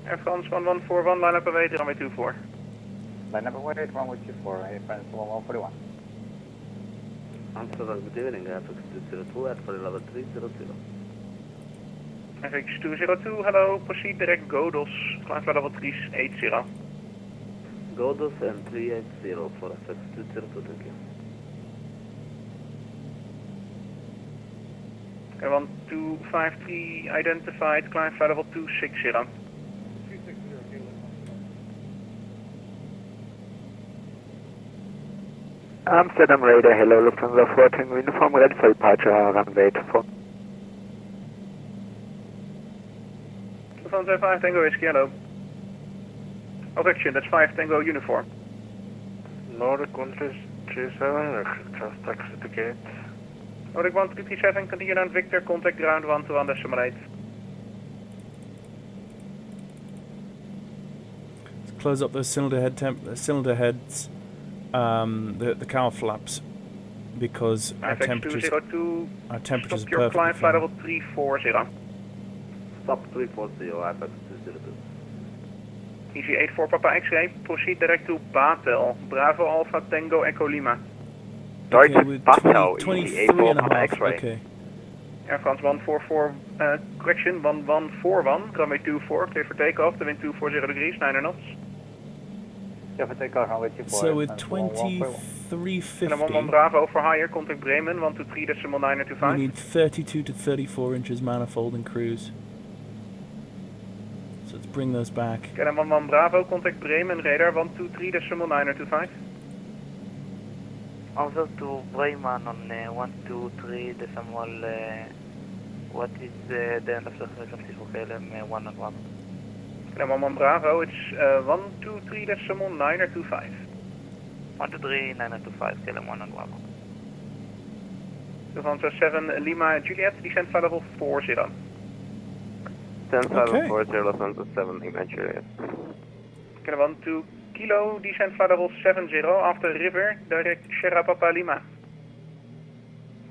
Air France 1141, line up away, runway 24. Line up away, runway 24, Air France 1141. Amsterdam, good evening, FX 202 at for level 300. FX 202, hello, proceed direct Godos, climb flight level 380. Godos and 380 for FX 202, thank you. Okay, 1253 identified, climb flight level 260. Amsterdam radar, hello, Lufthansa 4 Tango uniform, ready for departure, runway 24. Lufthansa 5 Tango Whiskey, hello. Correction, that's 5 Tango uniform. Nordic 1337, just exit the gate. Nordic 1337, continue down Victor, contact ground 121.8. Let's close up those cylinder heads, the cowl flaps, because our temperatures are stop your climb flight level 340. Stop 340, FX 202. Easy 84 Papa X-ray, proceed direct to Batel, Bravo Alpha Tango Echo Lima. Direct Okay, to with Batel, 23 Papa X-ray. Okay. Air France 144, correction, 1141, runway 24, clear for takeoff, the wind 240 degrees, 9 knots. Yeah, for takeoff, runway 24. So with 2350, And 11 Bravo for higher, contact Bremen, 123.925. we need 32 to 34 inches manifold in cruise. So it's bring those back. KLM 11 Bravo, contact Bremen, radar 123.925. Also to Bremen on 123 decimal, what is the end of the frequency for KLM 111? KLM 11 Bravo, it's 123.925. 123.925, KLM 111. Lufthansa 7 Lima Juliet, descent flight level 40. 10 Okay. 40, Lufthansa 7 Lima Juliet. KLM 12 Kilo, descent flight level 70 after river, direct Sierra Papa Lima.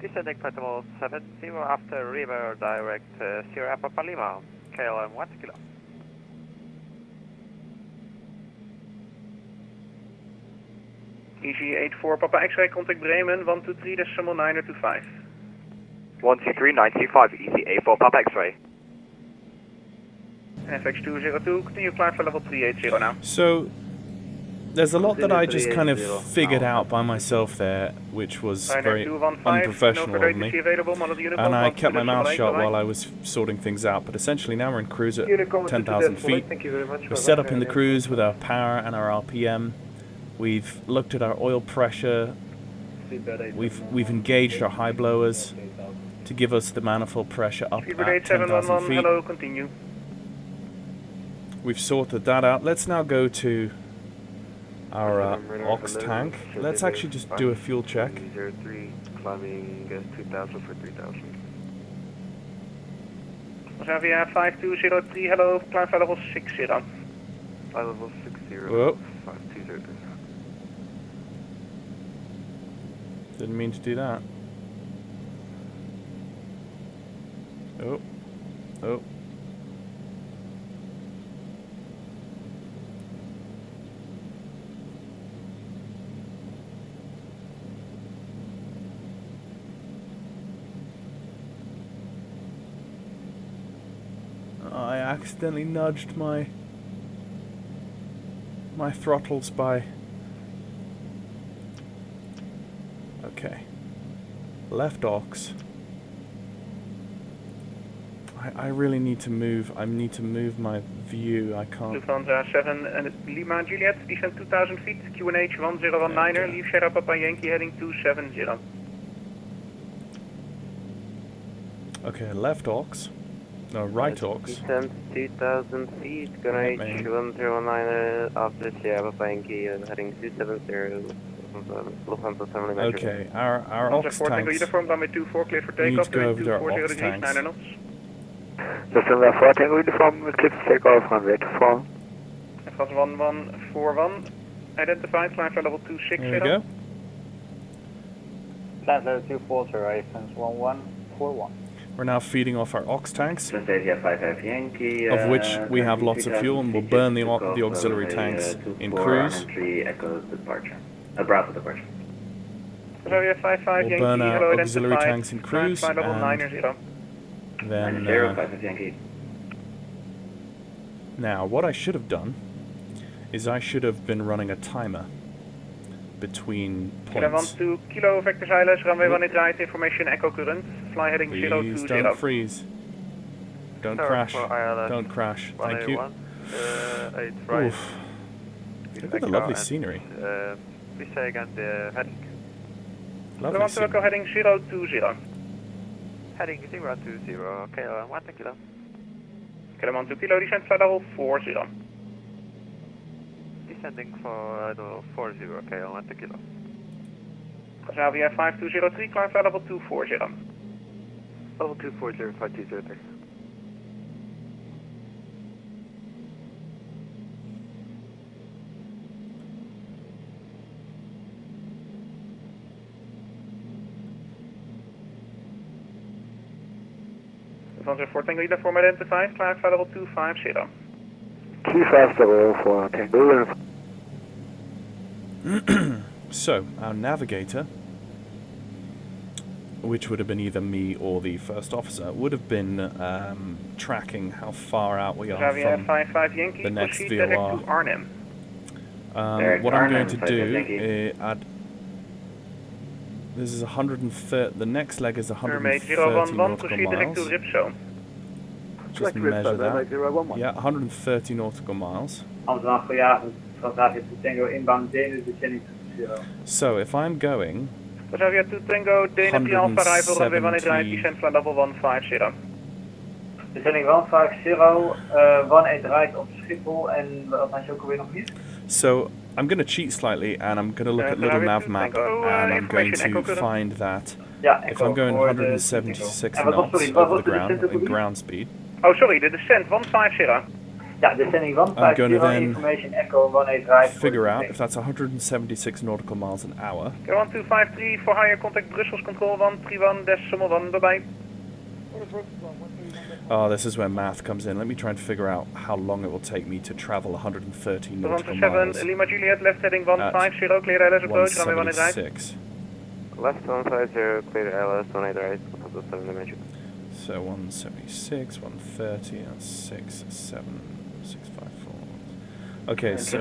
Descending flight level 70 after river, direct Sierra Papa Lima, KLM 1 kilo. EG84 Papa X-ray, contact Bremen 123.925. 123.925, EC84 Papa X-ray. FX202, continue climb for level 380 now. So there's a lot that I just kind of figured out by myself there, which was very unprofessional of me. And I kept my mouth shut while I was sorting things out. But essentially now we're in cruise at 10,000 feet. We're set up in the cruise with our power and our RPM. We've looked at our oil pressure. We've engaged our high blowers to give us the manifold pressure up at 10,000 feet. Hello, continue. We've sorted that out. Let's now go to our aux tank. Let's actually just do a fuel check. 03, climbing 2000 for 3000. Xavier 5203, hello, climb for level 60. Flight level 60, Whoa. 520. Didn't mean to do that. Oh. Oh. I accidentally nudged my throttles by... Okay. Left aux. I really need to move. I need to move my view. I can't... Lufthansa 7 and Lima Juliet, descent 2000 feet, QNH 1019er, leave Sierra Papa Yankee heading 270. Okay, left aux. No, right aux. Descent 2000 feet, QNH 109er after Sierra Papa Yankee heading 270. Lufthansa 7 Lima Juliet. Okay, our aux tanks. Uniform, runway 24, clear for We need takeoff, to go over to our aux tanks. 9 knots. Lufthansa 4 Tango uniform, clear for takeoff, runway 24. FAS 1141, identified, climb for level 260. There we go. Land level 240, Aeroplane 1141. We're now feeding off our aux tanks, Yankee, of which we have lots of fuel, and we'll burn the auxiliary tanks in cruise. Bravo departure. Xavier 55 We'll burn Yankee, our hello, auxiliary identified, tanks in cruise, climb level and 90. then Yankee. now what I should have done is I should have been running a timer between points. 12 Kilo, vector silence, runway 18 right, information echo current, fly heading Please 020. don't freeze. Don't crash. Don't crash. Thank you. Oof. Look at the lovely scenery. Please say again the heading. Lovely scenery. Heading 020. Heading 020, KLM 1 kilo. KLM 2 Kilo, descent flight level 40. Descending for level 40, KLM 1 kilo. Xavier 5203, climb flight level 240. Level 240, 5203. Lufthansa 4 Tango uniform identified, climb flight level 250. 250 for Tango. So, our navigator, which would have been either me or the first officer, would have been tracking how far out we are from the next VOR. What I'm going to do, this is 130, the next leg is 130 nautical miles. just measure that. Yeah, 130 nautical miles. Amsterdam Goedenavond, Transavia 2 Tango inbound Denen, descending to 0. So if I'm going Transavia 2 Tango, Denen pre Alpha arrival, runway 183, descent flight level 150. Descending 150, 18 right op Schiphol, en wat had je ook alweer nog niet? So I'm going to cheat slightly, and I'm going to look at little nav map, and I'm going to find that if I'm going 176 knots over the ground in ground speed. Oh, sorry, the descent 150. Yeah, descending 150, I'm going to then information echo 18 right. figure out if that's 176 nautical miles an hour. Okay, 1253 for higher contact Brussels control 131 decimal 1, bye bye. Oh, this is where math comes in. Let me try and figure out how long it will take me to travel 130 nautical miles. 7 Lima Juliet, left heading 150, clear LS approach, runway 183. 176. Left 150, clear LS 180 right, 7 dimension. So 176, 130, that's 6, 7, 6, 5, 4. Okay, so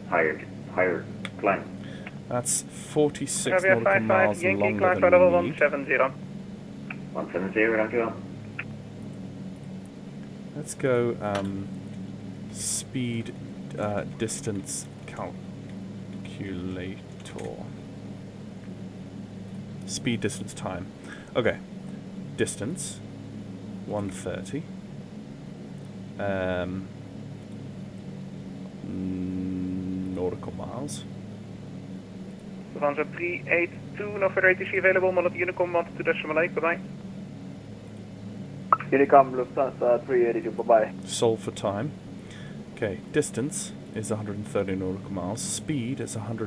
higher climb. that's 46 nautical miles Yankee, longer climb than level we need. 170. 170, dankjewel. Let's go speed distance calculator. Speed distance time. Okay. Distance 130. Nautical miles. Lufthansa 382, no further ATC available, Mollet Unicom 12.8, bye bye. Unicom Lufthansa 382, bye bye. Solve for time. Okay, distance is 130 nautical miles. Speed is about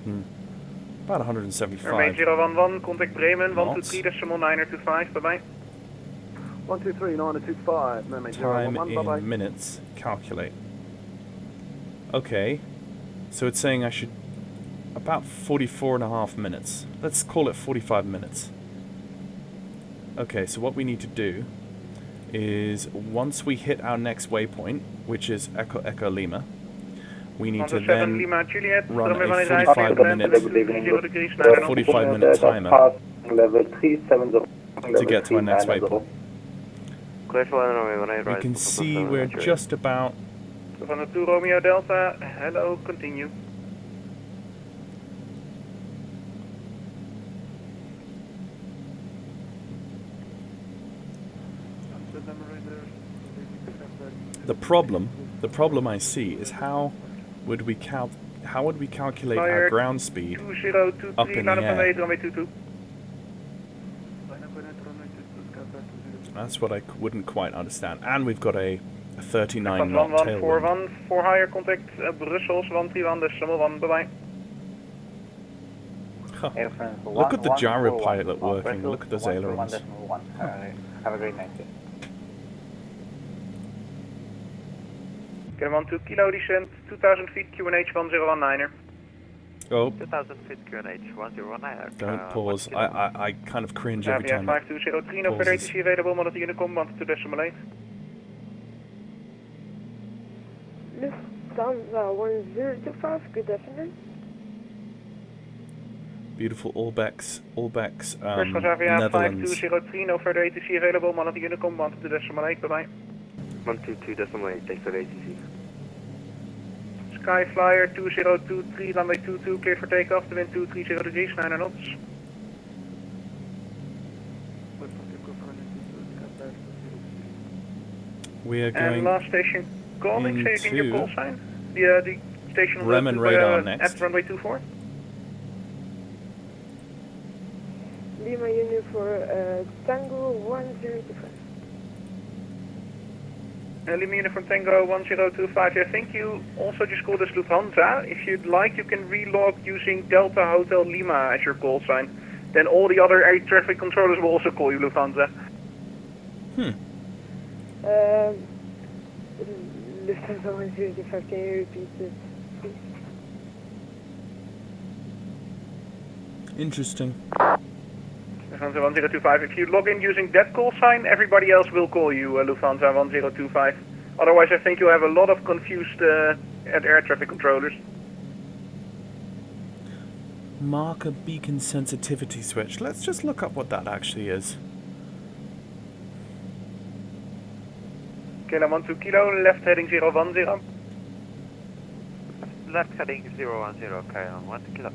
175. Remain 011, contact Bremen 123.925, bye bye. 123.925, Mermaid Time 011, bye bye. in minutes. Calculate. Okay, so it's saying I should about 44.5 minutes. Let's call it 45 minutes. Okay, so what we need to do is once we hit our next waypoint, which is Echo Echo Lima, we need to then Lima Juliet, run a 45-minute timer to get to our next waypoint. We can see we're just about... Van de 2 Romeo Delta, hello, continue. The problem I see is how would we calculate our ground speed up in the air? That's what I wouldn't quite understand. And we've got a 39 knot tailwind. 1141 for higher contact Brussels 131.1, bye bye. Huh. Look at the gyro pilot working. Look at those ailerons. Have a great night. Get 12 kilo descent, 2000 feet QNH 1019er. Oh. 2000 feet QNH 1019er. Don't pause. I kind of cringe every time. 5203, no further ATC available, Mollet Unicom 12.8. Lufthansa 1025, good afternoon. Beautiful Allbecks, First Transavia Netherlands. 5203, no further ATC available, Mollet Unicom 12.8, bye bye. 122.8, thanks for the ATC. Skyflyer 2023, runway 22, clear for takeoff, the wind 230 degrees, 9 knots. We are And going last station, calling, say again your call sign. The station on Bremen radar next. at runway 24. Lima Union for Tango 1025. Lima Uniform Tango 1025, I think you also just called us Lufthansa. If you'd like, you can relog using Delta Hotel Lima as your call sign. Then all the other air traffic controllers will also call you Lufthansa. Lufthansa 1025, can you repeat it, please? Interesting. Lufthansa 1025, if you log in using that call sign, everybody else will call you Lufthansa 1025. Otherwise, I think you'll have a lot of confused air traffic controllers. Marker beacon sensitivity switch. Let's just look up what that actually is. KLM 12 kilo, left heading 010. Left heading 010, KLM 1 kilo.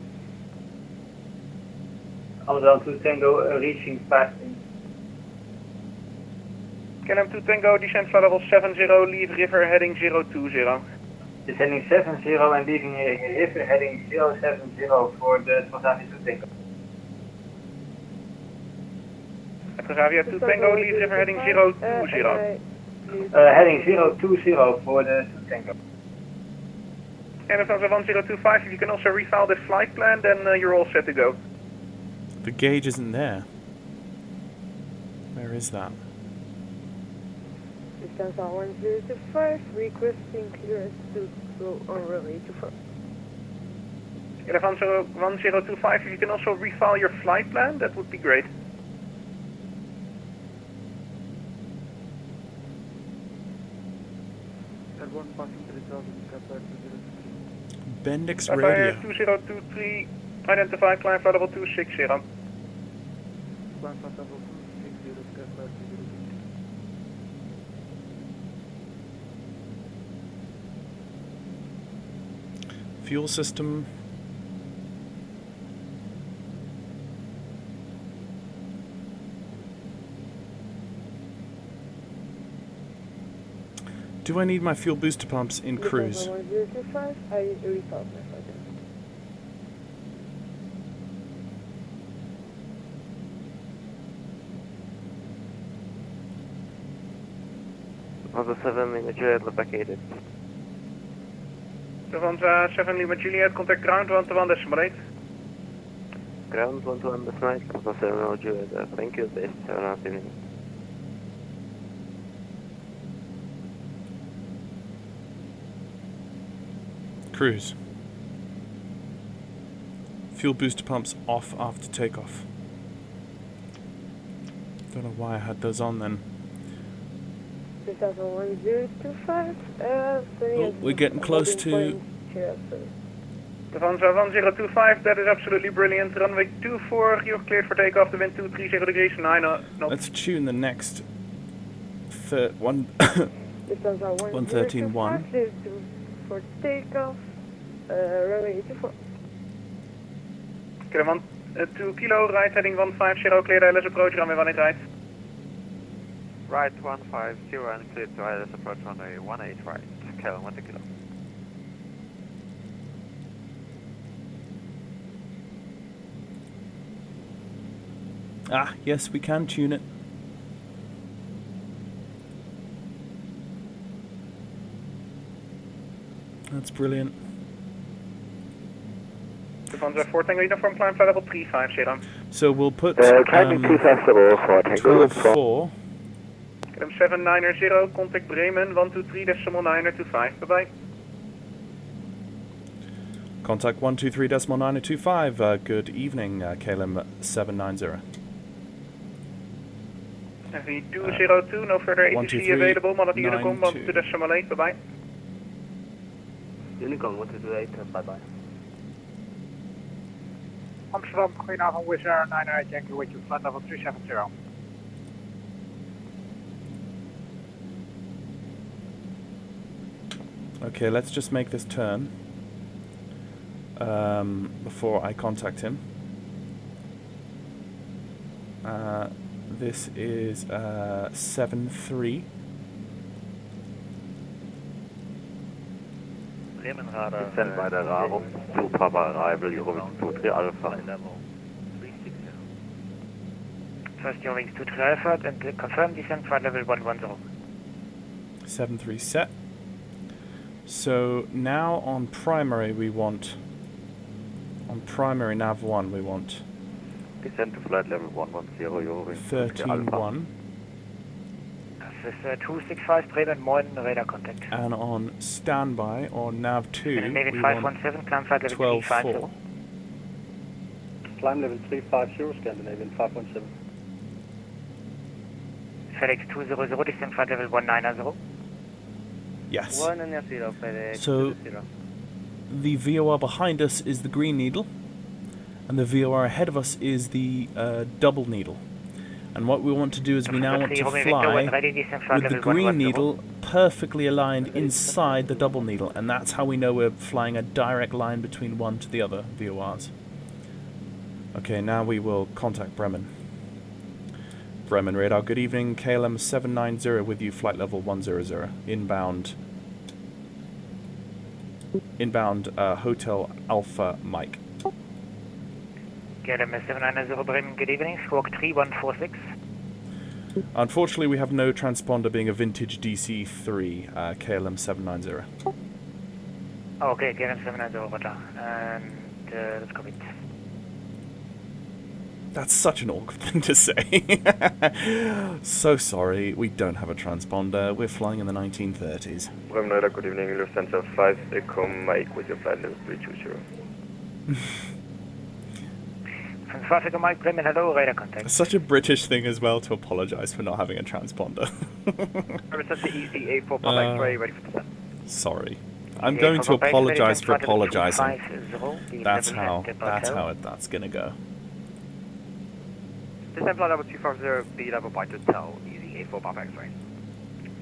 Amsterdam 2 Tango, reaching passing. KLM 2 Tango, descent flight level 70, leave river heading 020. Descending 70 and leaving river heading 070 for the Transavia 2 Tango. Transavia 2 Tango, leave river heading 020. Heading 020 for the 2 Tango. And Lufthansa 1025, if you can also refile this flight plan, then you're all set to go. The gauge isn't there. Where is that? Lufthansa 1025, requesting clearance to go on runway 24. Lufthansa 1025, if you can also refile your flight plan, that would be great. Bendix Radio. Radio. 2023, identify climb flight level 260. Fuel system. Do I need my fuel booster pumps in cruise? 1025, I refilled my flight. Lufthansa 7 Lima Juliet, vacated. Lufthansa 7 Lima Juliet, contact ground 121.8. Ground 121.8, Lufthansa 7 Lima Juliet, thank you, base 7.5 minutes. Cruise. Fuel booster pumps off after takeoff. Don't know why I had those on then. 1025, we're getting close to... Lufthansa 1025, that is absolutely brilliant. Runway 24, you're cleared for takeoff, the wind 230 degrees, 9 knots. Let's tune the next 113.1. For takeoff, runway 24. KLM 2 kilo, right heading 150, cleared ILS approach, runway 18 right. Right 150 and cleared to ILS approach runway 18 right. KLM 1 kilo. Ah, yes, we can tune it. That's brilliant. Lufthansa 4 Tango uniform climb flight level 350. So we'll put climbing 250 for Tango. 12.4. KLM 790, contact Bremen 123.925. Bye bye. Contact 123.925. Good evening, KLM 790. FE202, no further ATC available. Monitor Unicom 122.8. Bye bye. Unicom 128, bye bye. Amsterdam, goedenavond, Wizz Air 98 Yankee with you, flight level 370. Okay, let's just make this turn before I contact him. This is 7-3. Descend by the Raro, to Papa arrival, Eurowings 23 Alpha. First Eurowings 23 Alpha and confirm descent flight level 110. 7-3 set. So now on primary we want, on primary nav 1 we want Descend to flight level 110, Eurowings 13-1. This is 265 Bremen Moin radar contact. And on standby or nav 2 Navy we 517, climb flight level 350. Climb level 350, Scandinavian 517. FedEx 200, descent flight level 190. Yes. 190, FedEx So 200. the VOR behind us is the green needle, and the VOR ahead of us is the double needle. And what we want to do is we now want to fly with the green needle perfectly aligned inside the double needle, and that's how we know we're flying a direct line between one to the other VORs. Okay, now we will contact Bremen. Bremen radar, good evening, KLM 790 with you, flight level 100, inbound Hotel Alpha Mike. KLM 790 Bremen, good evening, squawk 3146. Unfortunately, we have no transponder being a vintage DC-3, KLM 790. Okay, KLM 790, roger. And let's go it. That's such an awkward thing to say. So sorry, we don't have a transponder. We're flying in the 1930s. Bremen radar, good evening, Lufthansa 5 Echo Mike with your flight level 320. It's such a British thing as well to apologise for not having a transponder. Sorry. I'm going to apologise for apologising. That's how that's gonna go. Descend flight level 250, B level by Hotel, easy A4 Papa X-ray.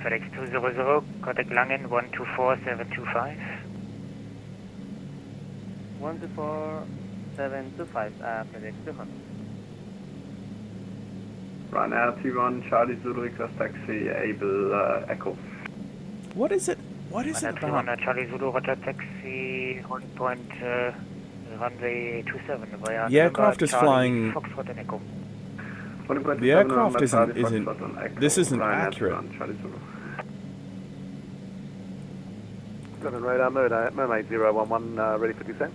FedEx 200, contact Langen 124725. 124725, FedEx 200. Ryanair 21 Charlie Zulu request taxi able Echo. What is it? What is it about? Charlie Zulu roger taxi holding point runway 27 via the aircraft is flying. The aircraft isn't. This isn't accurate. Bremen radar, Mermaid 011, ready for descent.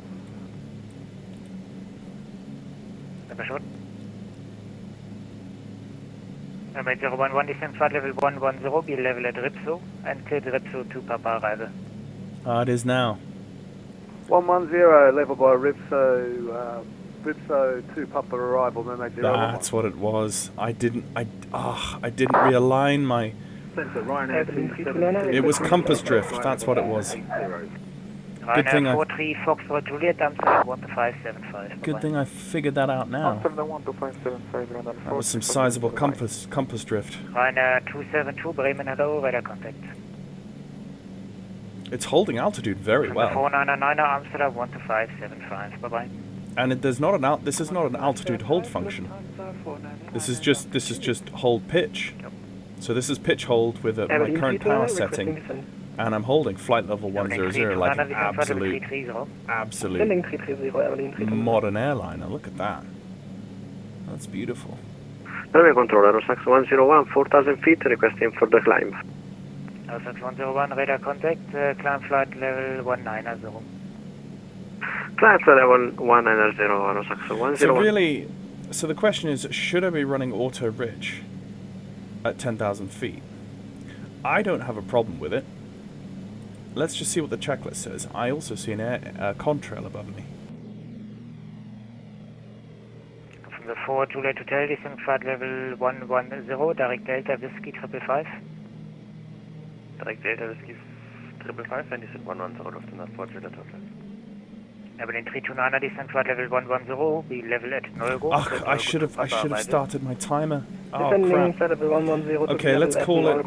Mermaid 011, descent flight level 110, be level at Ripso, and clear Ripso to Papa arrival. It is now. 110, level by Ripso, Ripso 2 Papa arrival, Mermaid 011. That's what it was. I didn't realign my... It was compass drift, that's what it was. Good thing I figured that out now. That was some sizable compass drift. Ryanair 272 Bremen, hello, radar contact. It's holding altitude very well. 499 Amsterdam 12575, bye bye. And this is not an altitude hold function. This is just hold pitch. So this is pitch hold with my current power setting, and I'm holding flight level 100 like an absolute modern airliner. Look at that. That's beautiful. Runway controller, Aerosax 101, 4,000 feet, requesting for the climb. Aerosax 101, radar contact, climb flight level 190. Climb flight level 190, Aerosax 101. So the question is, should I be running auto rich at 10,000 feet? I don't have a problem with it. Let's just see what the checklist says. I also see a contrail above me. From the 4 Juliet Hotel, descent flight level 110, direct Delta Whiskey 555. Direct Delta Whiskey 555, and descent 110 Lufthansa 4 Juliet Hotel. Airplane 329, descent flight level 110, be level at Neugo. I should have started my timer. Oh crap. Okay, let's call it.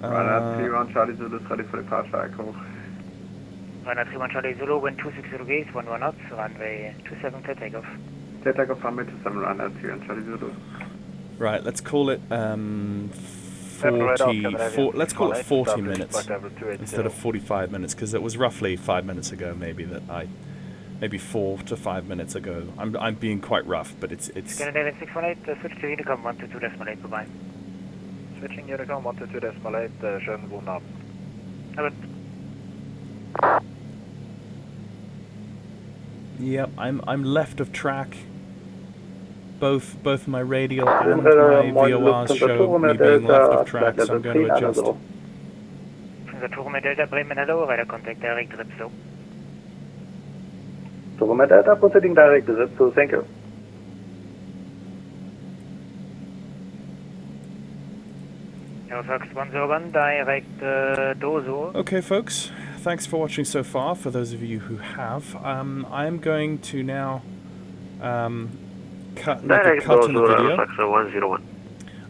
Ryanair 31 Charlie Zulu is ready for departure, Echo. Ryanair 31 Charlie Zulu, wind 260 degrees, 11 knots, runway 27, clear takeoff. Clear takeoff, runway 27, Ryanair 31 Charlie Zulu. Right, let's call it 40 minutes instead of 45 minutes, because it was roughly 5 minutes ago, maybe 4 to 5 minutes ago. I'm being quite rough, but it's. Scandinavian 618, switch to Unicom 122.8, goodbye. Switching Unicom 122.8, schönen guten Abend. Yep, I'm left of track. Both my radial and my VORs show me being left of track, so I'm going to adjust. From the Tourmet Delta Bremen, hello, radar contact direct Ripso. Tourmet Delta proceeding direct Ripso, thank you. Aerosax 101, direct Dozo. Okay, folks, thanks for watching so far, for those of you who have. I'm going to now Make a Direct cut in the Zulu video. Saxo 101.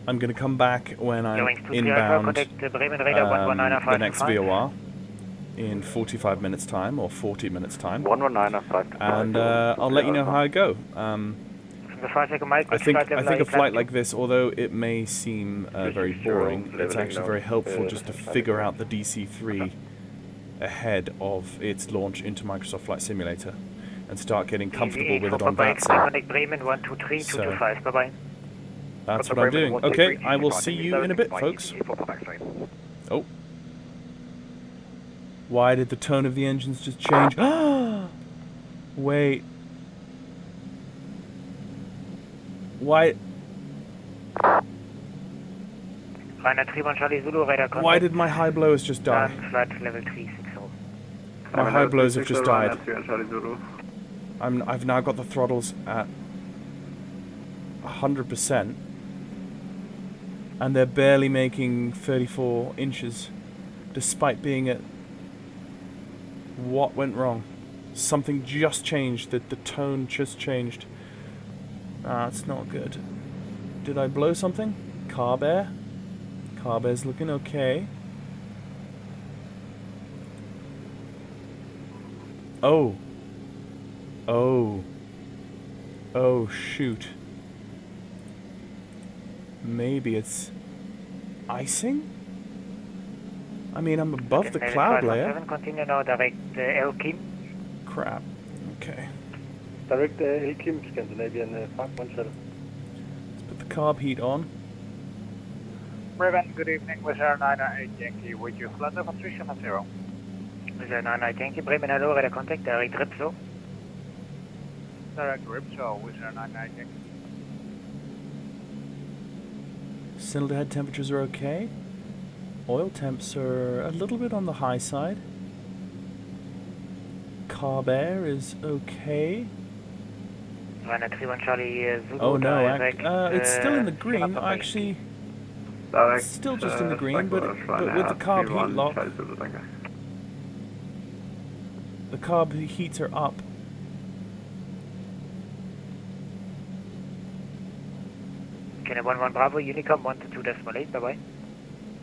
I'm going to come back when I'm inbound the next VOR in 45 minutes time or 40 minutes time. 119 and I'll let you know how I go. I think a flight like this, although it may seem very boring, it's actually very helpful just to figure out the DC-3 ahead of its launch into Microsoft Flight Simulator and start getting comfortable with it on VATSIM. So, that's what I'm doing. Okay, I will see you in a bit, folks. Oh. Why did the tone of the engines just change? Wait. Why? Why did my high blowers just die? My high blowers have just died. I've now got the throttles at 100%, and they're barely making 34 inches, despite being at. What went wrong? Something just changed. The tone just changed. That's not good. Did I blow something? Carb air? Carb air's looking okay. Oh. Oh. Oh, shoot. Maybe it's icing? I mean, I'm above the cloud layer. Continue now, direct Elkim. Crap. Okay. Direct Elkim, Scandinavian 517. Let's put the carb heat on. Raven, good evening, with Air 98 Yankee, with you, flight level 370. With Air 98 Yankee, Bremen, hello, radar contact, direct Ripso. Direct Ripso, with Air 98 Yankee. Cylinder head temperatures are okay. Oil temps are a little bit on the high side. Carb air is okay. Oh no, it's still in the green. Actually, it's still just in the green, but with the carb heat lock, the carb heats are up. Can 11 Bravo, Unicom 122.8, bye bye.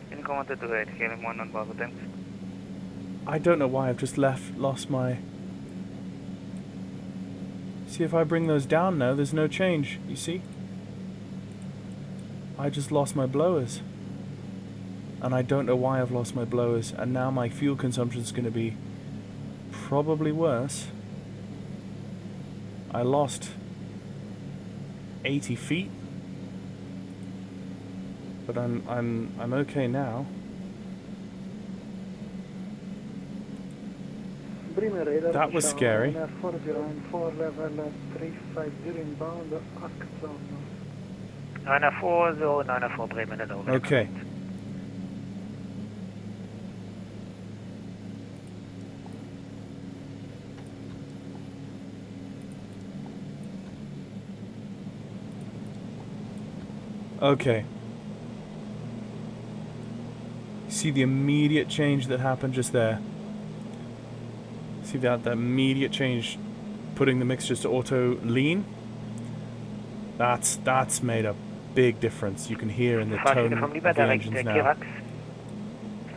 Unicom 128, scaling 11 Bravo, thanks. I don't know why I've just lost my. See, if I bring those down now, there's no change, you see? I just lost my blowers. And I don't know why I've lost my blowers, and now my fuel consumption is going to be probably worse. I lost 80 feet. But I'm okay now. That was scary. 404 level 350 inbound, 940 Bremen, hello. Okay. Okay. See the immediate change that happened just there? See that immediate change, putting the mixtures to auto lean? That's made a big difference. You can hear in the tone of the engines now.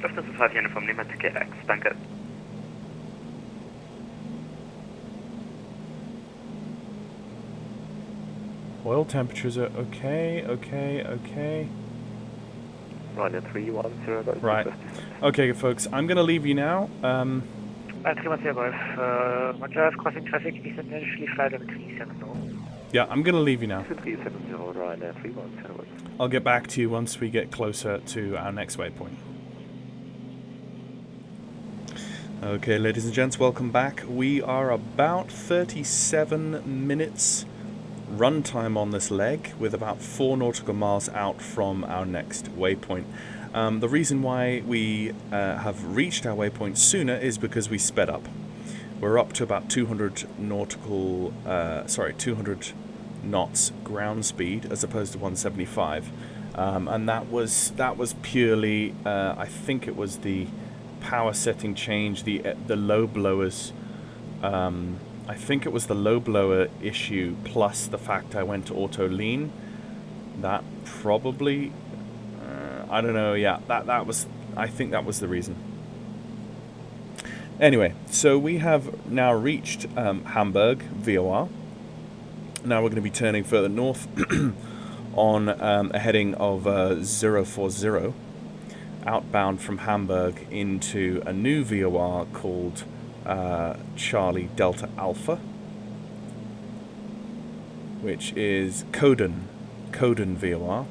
Lufthansa 5 Uniform Lima to KX, danke. Oil temperatures are okay. Ryanair 310. Right. Okay, folks, I'm going to leave you now. 310 Golf, Roger, crossing traffic, descend initially flight level 370. Yeah, I'm going to leave you now. 370, Ryanair 310. I'll get back to you once we get closer to our next waypoint. Okay, ladies and gents, welcome back. We are about 37 minutes runtime on this leg, with about 4 nautical miles out from our next waypoint. The reason why we have reached our waypoint sooner is because we sped up. We're up to about 200 knots ground speed as opposed to 175, and that was purely I think it was the power setting change, the low blowers. I think it was the low blower issue plus the fact I went to auto lean. That probably, I don't know. Yeah, that was. I think that was the reason. Anyway, so we have now reached Hamburg VOR. Now we're going to be turning further north on a heading of 040, outbound from Hamburg into a new VOR called Charlie Delta Alpha, which is Coden VOR.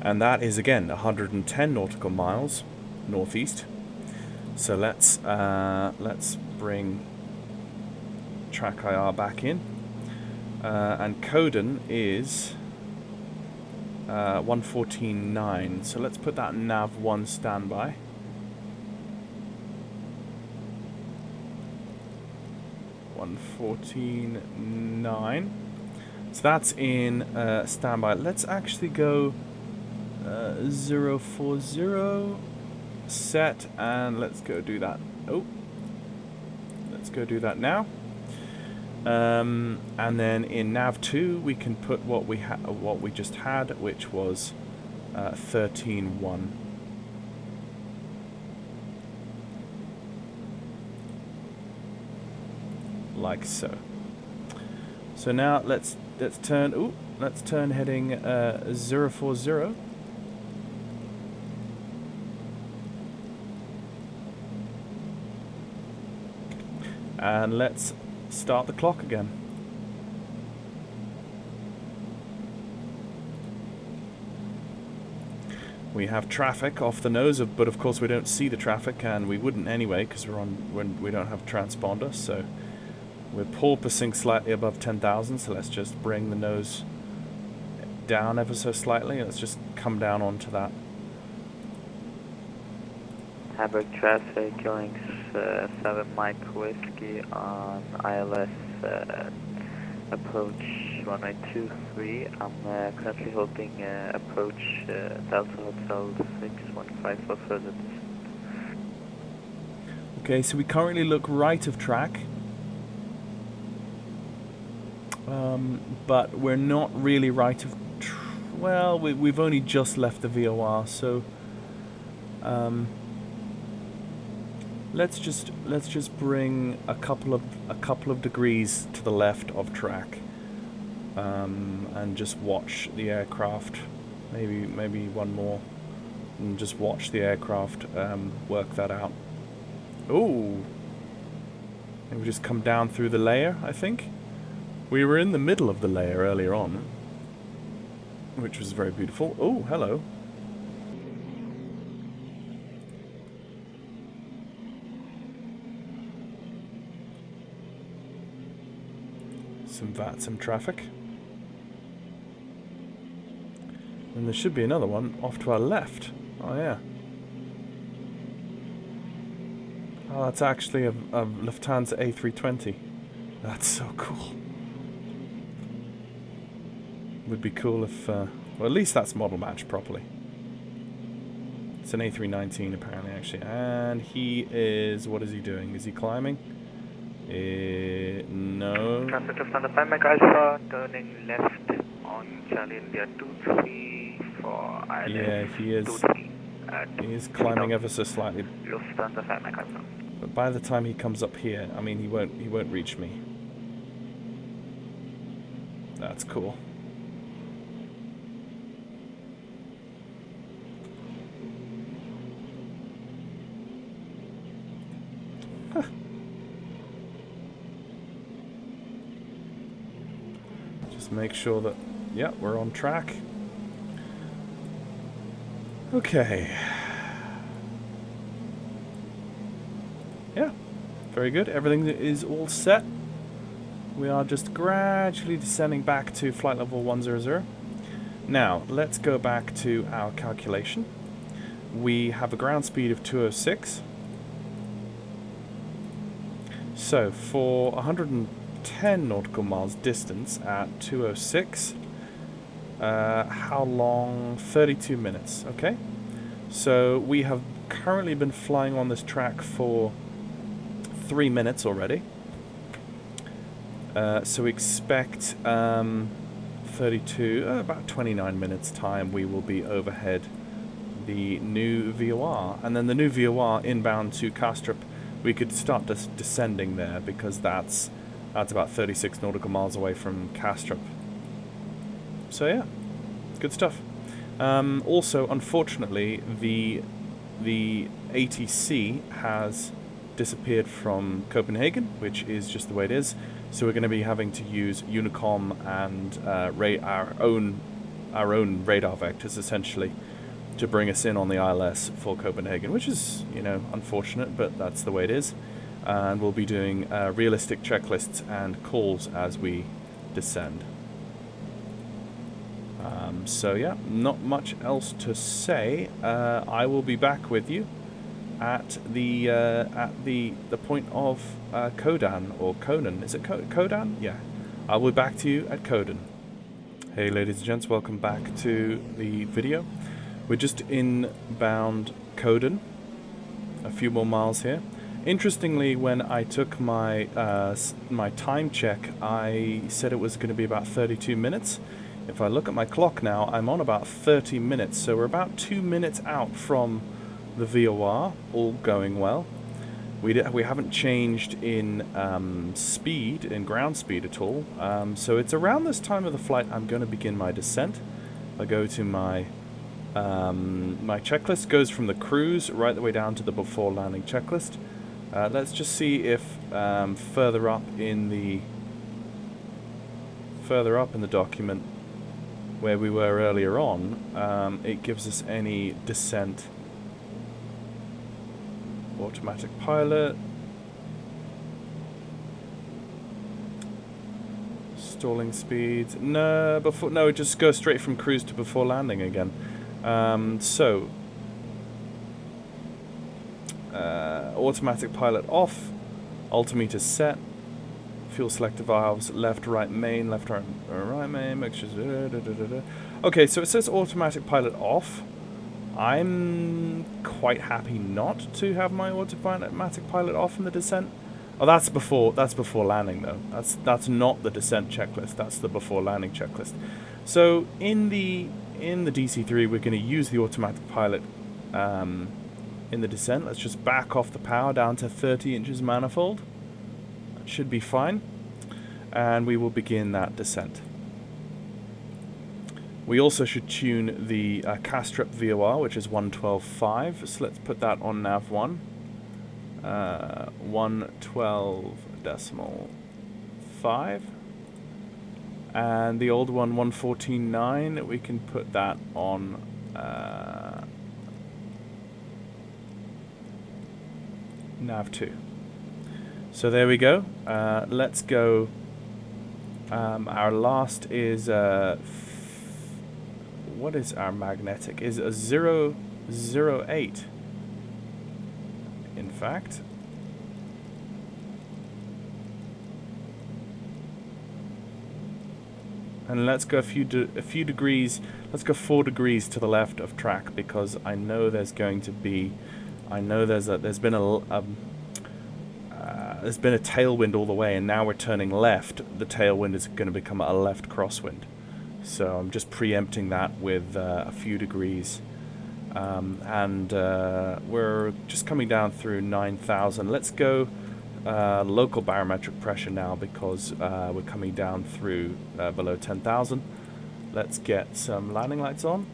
And that is again 110 nautical miles northeast. So let's bring track IR back in, and Coden is 114.9. So let's put that nav 1 standby. $114.9. So that's in standby. Let's actually go 040 set, and let's go do that. Oh, let's go do that now. And then in nav 2 we can put what we just had, which was 13.1. Like so. So now let's turn. Ooh, let's turn heading 040. And let's start the clock again. We have traffic off the nose, but of course we don't see the traffic, and we wouldn't anyway because we don't have a transponder. So we're porpoising slightly above 10,000. So let's just bring the nose down ever so slightly. Let's just come down onto that. Hamburg traffic going 7 Mike Whiskey on ILS approach runway 23. I'm currently holding approach Delta Hotel 615 for further distance. Okay, so we currently look right of track, but we're not really right of. Well, we've only just left the VOR, so. Let's just bring a couple of degrees to the left of track, and just watch the aircraft. Maybe one more, and just watch the aircraft work that out. Oh, we just come down through the layer. I think we were in the middle of the layer earlier on, which was very beautiful. Oh, hello. Some VATSIM traffic. And there should be another one off to our left. Oh yeah. Oh, that's actually a Lufthansa A320. That's so cool. Would be cool if, well, at least that's model matched properly. It's an A319 apparently, actually. And he is, what is he doing? Is he climbing? No. Traffic Lufthansa 5 Mike Alpha, turning left on Charlie India 23 for ILS. Yeah, he is. He is climbing ever so slightly. Lufthansa 5 Mike Alpha. But by the time he comes up here, I mean, he won't reach me. That's cool. Make sure that, yeah, we're on track. Okay. Yeah, very good. Everything is all set. We are just gradually descending back to flight level 100. Now, let's go back to our calculation. We have a ground speed of 206. So, for 110 nautical miles distance at 206, how long? 32 minutes, okay? So we have currently been flying on this track for 3 minutes already. So we expect 32, about 29 minutes time we will be overhead the new VOR. And then the new VOR inbound to Kastrup, we could start descending there because that's about 36 nautical miles away from Kastrup. So yeah, good stuff. Also, unfortunately, the ATC has disappeared from Copenhagen, which is just the way it is. So we're going to be having to use Unicom and our own radar vectors essentially to bring us in on the ILS for Copenhagen, which is, you know, unfortunate, but that's the way it is. And we'll be doing realistic checklists and calls as we descend. So yeah, not much else to say. I will be back with you at the point of Kodan or Conan. Is it Kodan? Yeah, I'll be back to you at Kodan. Hey, ladies and gents, welcome back to the video. We're just inbound Kodan, a few more miles here. Interestingly, when I took my my time check, I said it was going to be about 32 minutes. If I look at my clock now, I'm on about 30 minutes, so we're about 2 minutes out from the VOR, all going well. We haven't changed in speed, in ground speed at all, so it's around this time of the flight I'm going to begin my descent. I go to my my checklist, goes from the cruise right the way down to the before landing checklist. Let's just see if further up in the document where we were earlier on, it gives us any descent. Automatic pilot, stalling speeds. No, it just goes straight from cruise to before landing again. So automatic pilot off, altimeter set, fuel selector valves, left, right main, left, right main, mixtures. Okay, so it says automatic pilot off. I'm quite happy not to have my automatic pilot off in the descent. Oh, that's before landing though. That's not the descent checklist. That's the before landing checklist. So in the DC-3, we're going to use the automatic pilot in the descent. Let's just back off the power down to 30 inches manifold. That should be fine, and we will begin that descent. We also should tune the Kastrup VOR, which is 112.5, so let's put that on nav 1. 112.5. And the old one, 114.9, we can put that on nav 2. So there we go. Let's go. Our last is what is our magnetic? Is a 008. In fact. And let's go a few degrees. Let's go 4 degrees to the left of track, because I know there's going to be. I know there's been a tailwind all the way, and now we're turning left. The tailwind is going to become a left crosswind. So I'm just preempting that with a few degrees. We're just coming down through 9,000. Let's go local barometric pressure now, because we're coming down through below 10,000. Let's get some landing lights on.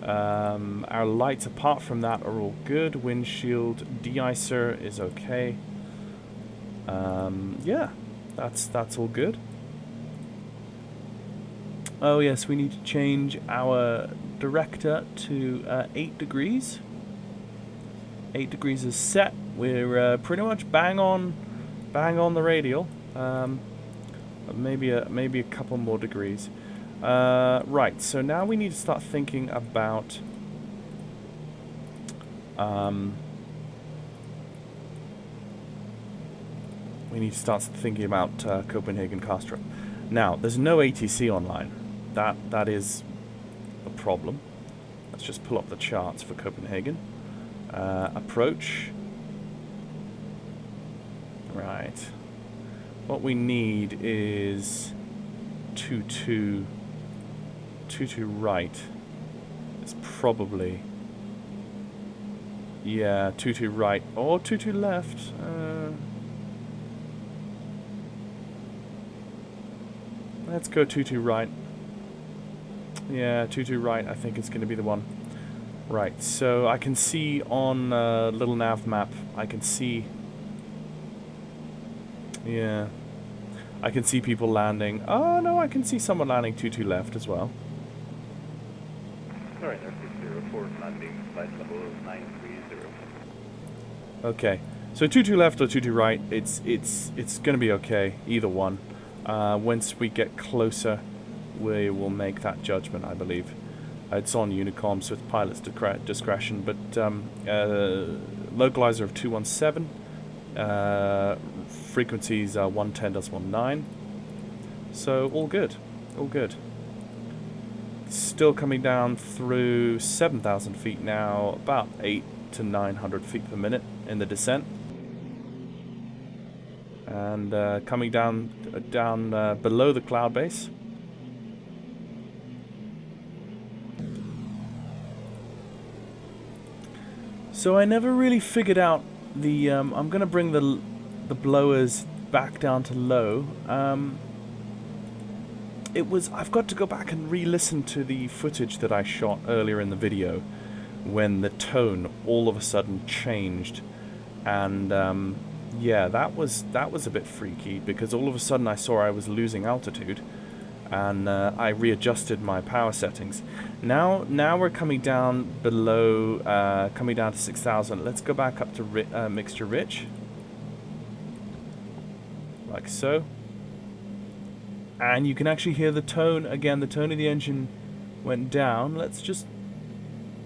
Our lights apart from that are all good. Windshield de-icer is okay. Yeah, that's all good. Oh yes, we need to change our director to 8 degrees. 8 degrees is set. We're pretty much bang on the radial. Maybe a couple more degrees. Right. So now we need to start thinking about. We need to start thinking about Copenhagen Kastrup. Now, there's no ATC online. That is a problem. Let's just pull up the charts for Copenhagen. Approach. Right. What we need is 22 right. It's probably, yeah, 22 right or 22 left. Let's go 22 right. Yeah, 22 right, I think it's going to be the one. Right, so I can see on little nav map, I can see, yeah, I can see people landing. Oh no, I can see someone landing 22 left as well. Alright, R604 landing, flight level 930. Okay, so 22 left or 22 right, it's going to be okay, either one. Once we get closer, we will make that judgment, I believe. It's on Unicom, so it's pilot's discretion, but localizer of 217, frequencies are 110.9, so all good, all good. Still coming down through 7,000 feet now, about 800 to 900 feet per minute in the descent. And coming down below the cloud base. So I never really figured out the. I'm gonna bring the blowers back down to low. I've got to go back and re-listen to the footage that I shot earlier in the video, when the tone all of a sudden changed, and yeah, that was a bit freaky, because all of a sudden I saw I was losing altitude, and I readjusted my power settings. Now we're coming down below, coming down to 6,000. Let's go back up to mixture rich, like so, and you can actually hear the tone again. The tone of the engine went down. Let's just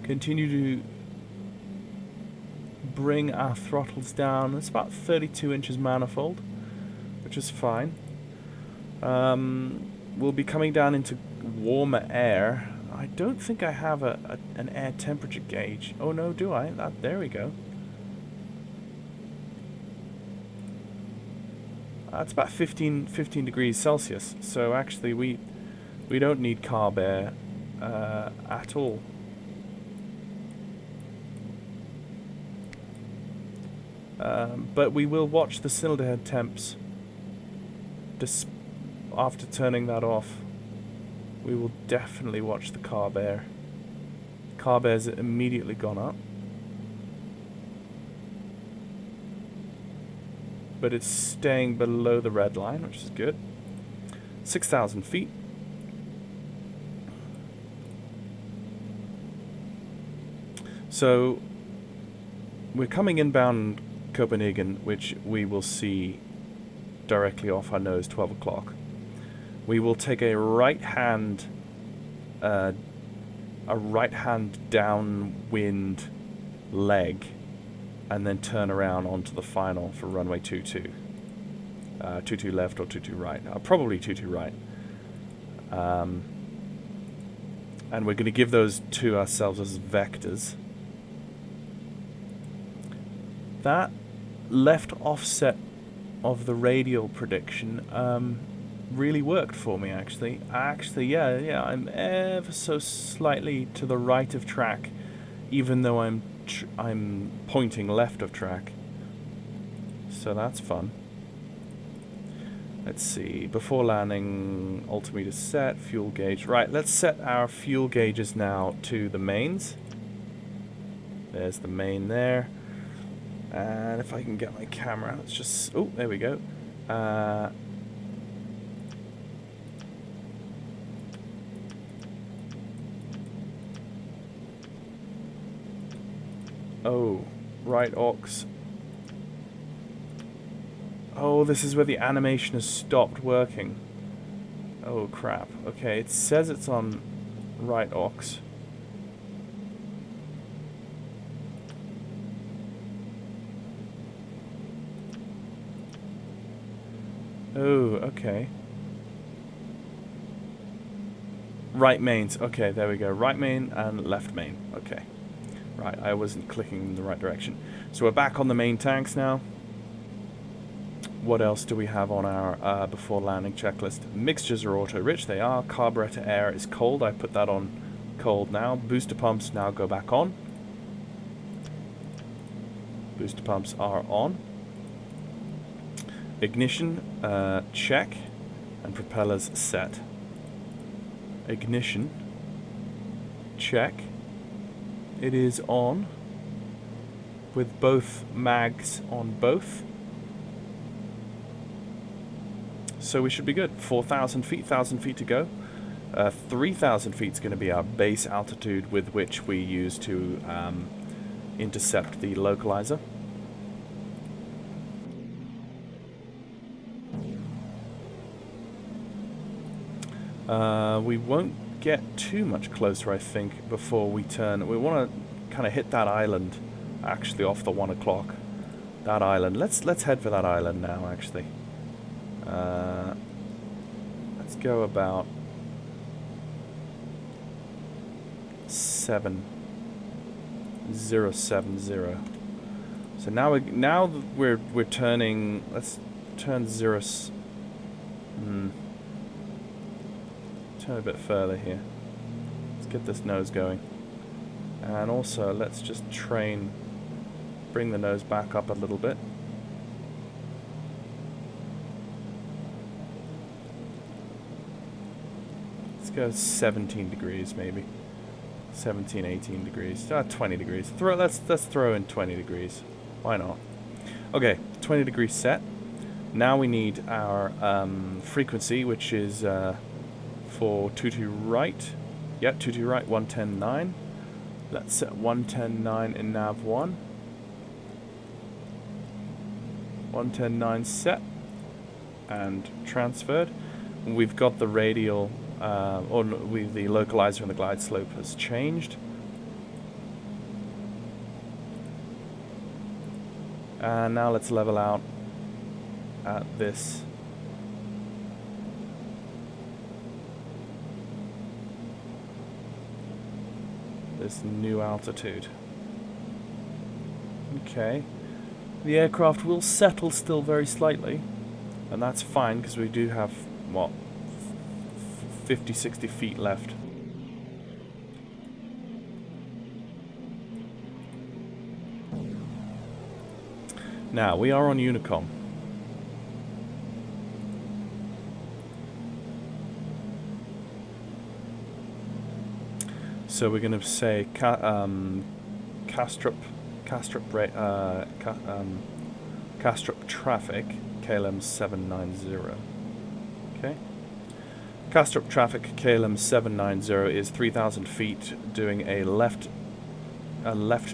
continue to bring our throttles down. It's about 32 inches manifold, which is fine. We'll be coming down into warmer air. I don't think I have an air temperature gauge. Oh no, do I? There we go. It's about 15 degrees Celsius. So actually we don't need carb air at all. But we will watch the cylinder head temps after turning that off. We will definitely watch the carb air. Carb air's immediately gone up, but it's staying below the red line, which is good. 6,000 feet. So we're coming inbound Copenhagen, which we will see directly off our nose, 12 o'clock. We will take a right-hand downwind leg, and then turn around onto the final for runway 22. 22 left or 22 right. Probably 22 right. And we're going to give those to ourselves as vectors. That left offset of the radial prediction really worked for me, actually. Yeah, I'm ever so slightly to the right of track, even though I'm pointing left of track. So that's fun. Let's see. Before landing, altimeter set, fuel gauge. Right, let's set our fuel gauges now to the mains. There's the main there. And if I can get my camera, let's just... Oh, there we go. Oh, right aux. Oh, this is where the animation has stopped working. Oh, crap. Okay, it says it's on right aux. Oh, okay. Right mains. Okay, there we go. Right main and left main. Okay. Right, I wasn't clicking in the right direction. So we're back on the main tanks now. What else do we have on our before landing checklist? Mixtures are auto-rich, they are. Carburetor air is cold, I put that on cold now. Booster pumps now go back on. Booster pumps are on. Ignition, check. And propellers set. Ignition, check. It is on. With both mags on both. So we should be good. 4,000 feet, 1,000 feet to go. 3,000 feet is going to be our base altitude with which we use to intercept the localizer. We won't get too much closer, I think, before we turn. We want to kind of hit that island, actually, off the 1 o'clock. That island. Let's head for that island now, actually. Let's go about 7070. So now we're turning. Let's turn turn a bit further here. Let's get this nose going, and also let's just bring the nose back up a little bit. Let's go 17 degrees maybe. 17, 18 degrees. 20 degrees. Let's throw in 20 degrees. Why not? Okay, 20 degrees set. Now we need our frequency, which is for 22 right. Yeah, 22 right, 110.9. Let's set 110.9 in nav 1. 110.9 set and transferred. We've got the radial, the localizer and the glide slope has changed. And now let's level out at this new altitude. Okay. The aircraft will settle still very slightly, and that's fine because we do have, what, 50, 60 feet left. Now, we are on Unicom. So we're going to say Castrop traffic, KLM 790. Okay. Castrop traffic, KLM 790 is 3,000 feet, doing a left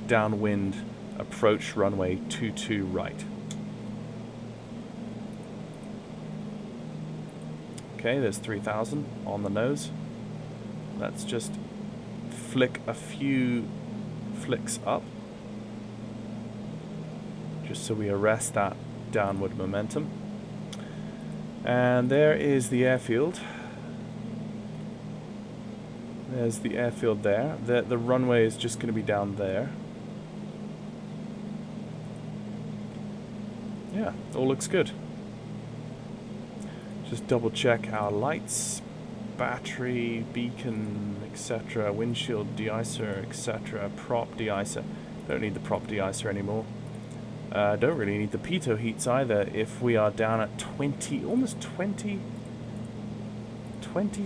downwind approach runway 22 right. Okay, there's 3,000 on the nose. Let's just flick a few flicks up, just so we arrest that downward momentum. And there is the airfield. There's the airfield there. The runway is just going to be down there. Yeah, all looks good. Just double check our lights, battery, beacon, etc., windshield de-icer, etc., prop de-icer. Don't need the prop de-icer anymore. Don't really need the pitot heats either if we are down at 20, almost 20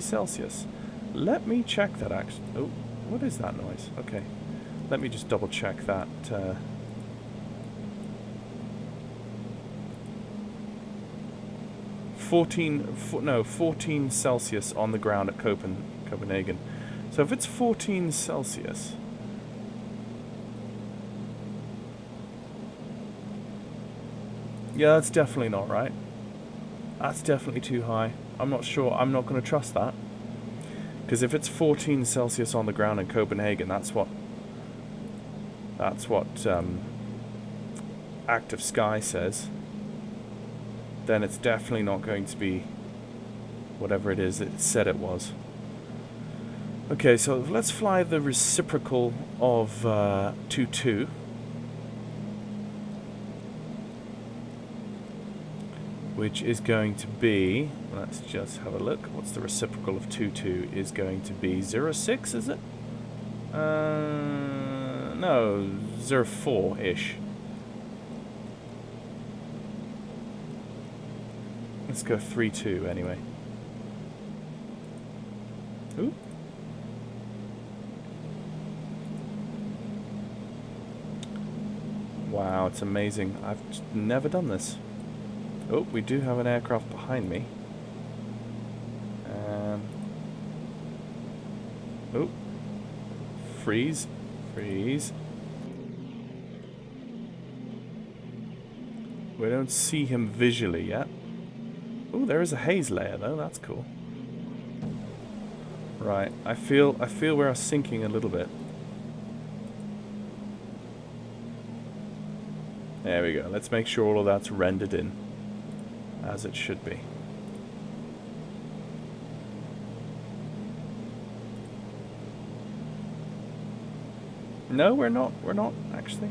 Celsius. Let me check that actually. Oh, what is that noise? Okay, let me just double check that. 14 Celsius on the ground at Copenhagen. So if it's 14 Celsius, yeah, that's definitely not right. That's definitely too high. I'm not sure. I'm not going to trust that. Because if it's 14 Celsius on the ground in Copenhagen, that's what Active Sky says. Then it's definitely not going to be whatever it is it said it was. Okay, so let's fly the reciprocal of 22. which is going to be, let's just have a look, what's the reciprocal of 22 is going to be 06, is it? No, 04-ish. Let's go 32 anyway. Ooh. Wow, it's amazing. I've never done this. Oh, we do have an aircraft behind me. Oh. Freeze. Freeze. We don't see him visually yet. Oh, there is a haze layer though, that's cool. Right, I feel we are sinking a little bit. There we go. Let's make sure all of that's rendered in as it should be. No, we're not actually.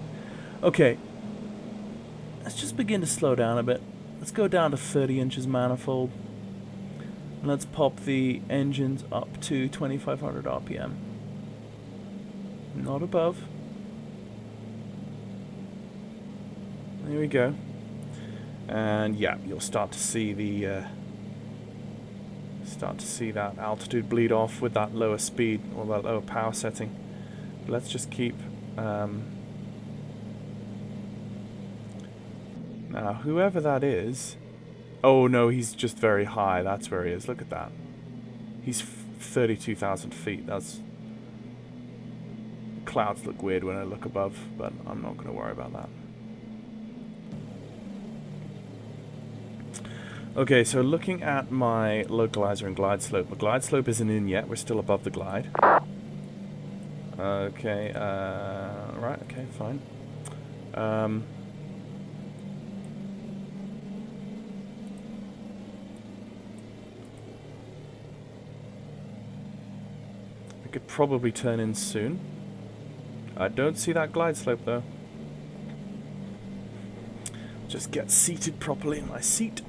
Okay. Let's just begin to slow down a bit. Let's go down to 30 inches manifold. And let's pop the engines up to 2500 RPM. Not above. There we go. And yeah, you'll start to see the that altitude bleed off with that lower speed or that lower power setting. But let's just keep now whoever that is. Oh no, he's just very high. That's where he is. Look at that. He's 32,000 feet. That's clouds look weird when I look above, but I'm not going to worry about that. Okay, so looking at my localizer and glide slope. My glide slope isn't in yet. We're still above the glide. Okay, right, okay, fine. I could probably turn in soon. I don't see that glide slope though. Just get seated properly in my seat.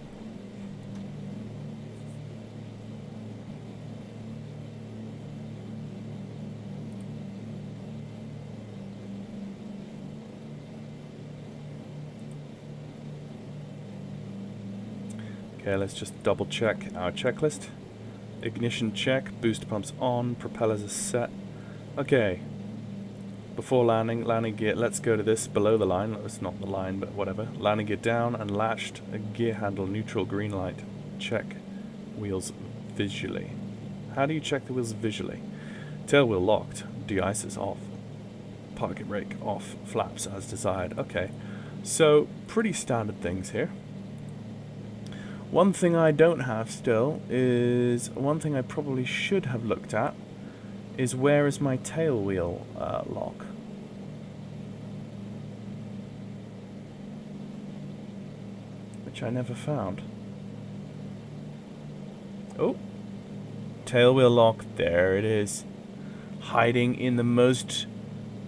Okay, let's just double check our checklist. Ignition check, booster pumps on, propellers are set. Okay. Before landing gear, let's go to this below the line. It's not the line, but whatever. Landing gear down and latched. A gear handle neutral green light. Check wheels visually. How do you check the wheels visually? Tail wheel locked. De-icers off. Parking brake off. Flaps as desired. Okay. So, pretty standard things here. One thing I don't have still is, one thing I probably should have looked at, is where is my tail wheel lock? Which I never found. Oh! Tail wheel lock, there it is. Hiding in the most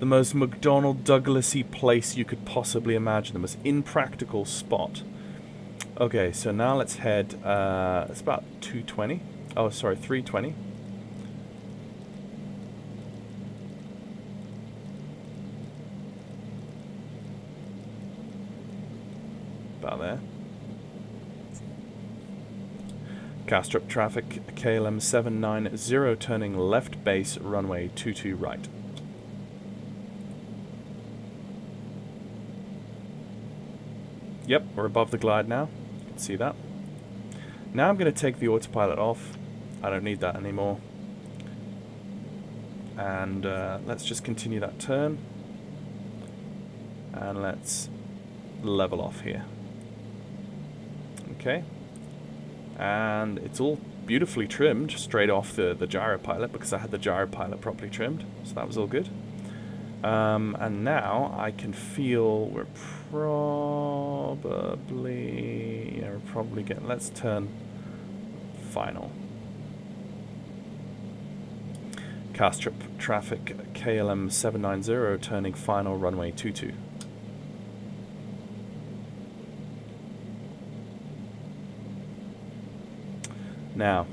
McDonnell Douglas-y place you could possibly imagine, the most impractical spot. Okay, so now let's head, it's about 220. Oh, sorry, 320. About there. Castrop traffic, KLM 790, turning left base, runway 22 right. Yep, we're above the glide now. See that? Now I'm going to take the autopilot off. I don't need that anymore. And let's just continue that turn. And let's level off here. Okay. And it's all beautifully trimmed straight off the gyropilot because I had the gyropilot properly trimmed. So that was all good. And now I can feel we're probably, yeah, we're probably getting, let's turn final. Castrop traffic, KLM 790, turning final, runway 22. Now,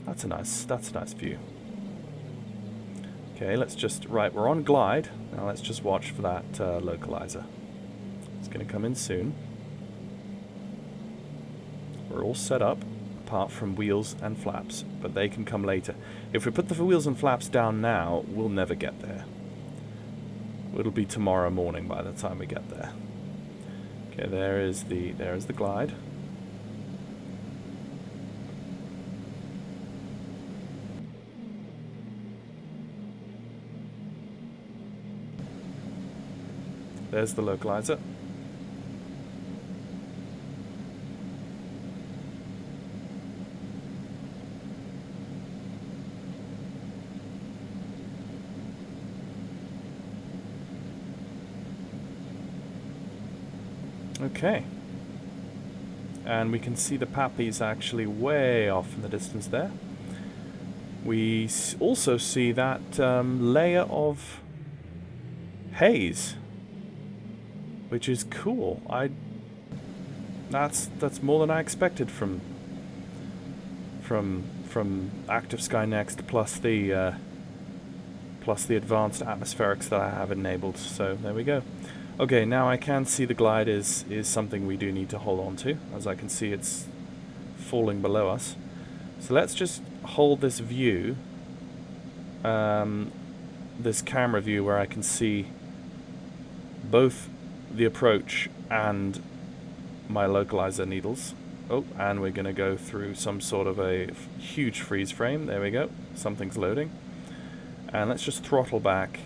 that's a nice view. Okay, let's just, right, we're on glide. Now let's just watch for that localizer. It's going to come in soon. We're all set up, apart from wheels and flaps, but they can come later. If we put the wheels and flaps down now, we'll never get there. It'll be tomorrow morning by the time we get there. Okay, there is the glide. There's the localizer. Okay. And we can see the Pappy's actually way off in the distance there. We also see that layer of haze, which is cool. That's more than I expected from Active Sky Next plus the advanced atmospherics that I have enabled. So there we go. Okay, now I can see the glide is something we do need to hold on to. As I can see, it's falling below us. So let's just hold this view, this camera view, where I can see both the approach and my localizer needles. Oh, and we're going to go through some sort of a huge freeze frame. There we go. Something's loading. And let's just throttle back.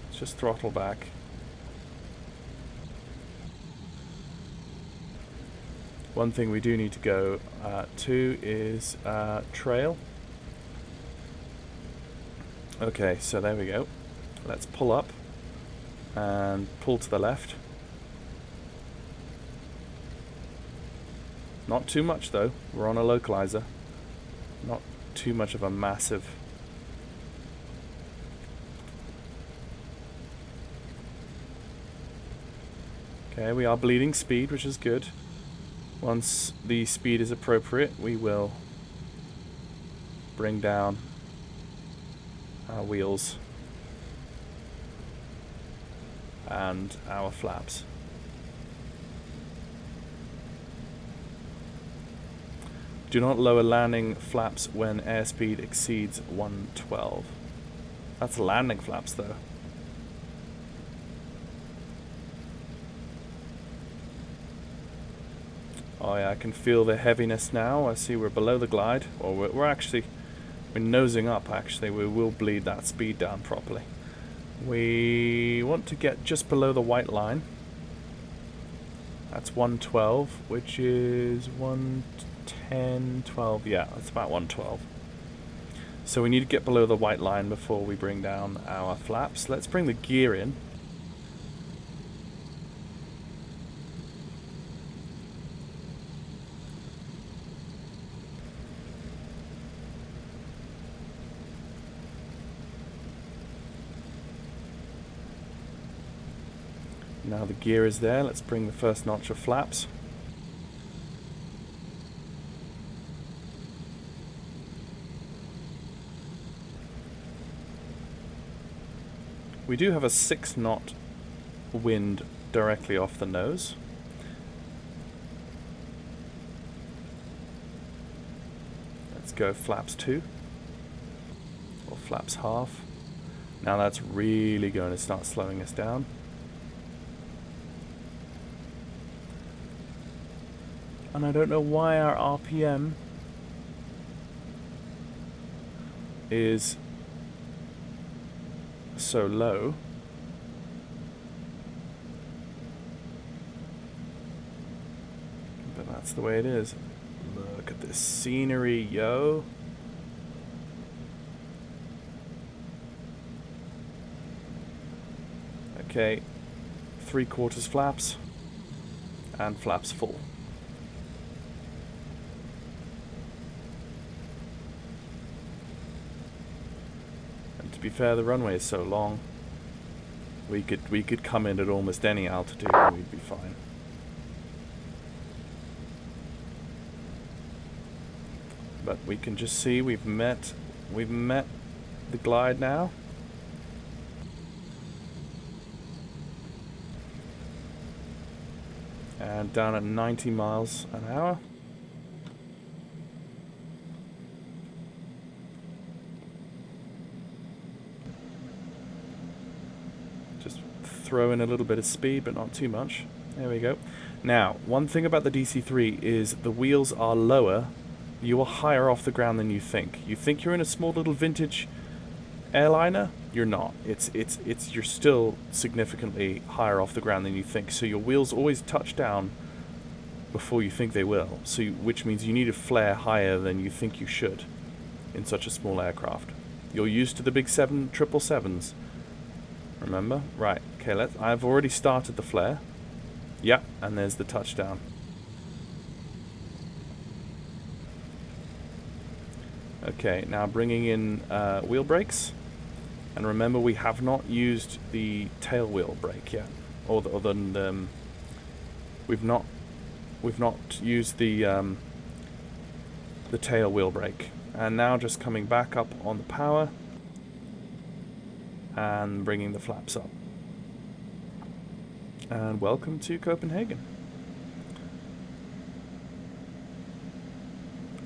Let's just throttle back. One thing we do need to go to is trail. Okay, so there we go. Let's pull up and pull to the left. Not too much though, we're on a localizer. Not too much of a massive... Okay, we are bleeding speed, which is good. Once the speed is appropriate, we will bring down our wheels and our flaps. Do not lower landing flaps when airspeed exceeds 112. That's landing flaps though. Oh yeah, I can feel the heaviness now. I see we're below the glide. Or we're nosing up actually. We will bleed that speed down properly. We want to get just below the white line. That's 112, which is 110, 12. Yeah, that's about 112. So we need to get below the white line before we bring down our flaps. Let's bring the gear in. Now the gear is there, let's bring the first notch of flaps. We do have a 6-knot wind directly off the nose. Let's go flaps 2, or flaps half. Now that's really going to start slowing us down. And I don't know why our RPM is so low. But that's the way it is. Look at this scenery, yo. Okay, 3/4 flaps and flaps full. And to be fair, the runway is so long, we could come in at almost any altitude and we'd be fine. But we can just see we've met the glide now. And down at 90 miles an hour. Just throw in a little bit of speed, but not too much. There we go. Now, one thing about the DC-3 is the wheels are lower. You are higher off the ground than you think. You think you're in a small little vintage airliner? You're not. You're still significantly higher off the ground than you think. So your wheels always touch down before you think they will. So which means you need to flare higher than you think you should in such a small aircraft. You're used to the big 777s. Remember? Right. Okay. I've already started the flare. Yep. And there's the touchdown. Okay, now bringing in wheel brakes, and remember we have not used the tail wheel brake yet, we've not used the tail wheel brake, and now just coming back up on the power and bringing the flaps up. And welcome to Copenhagen.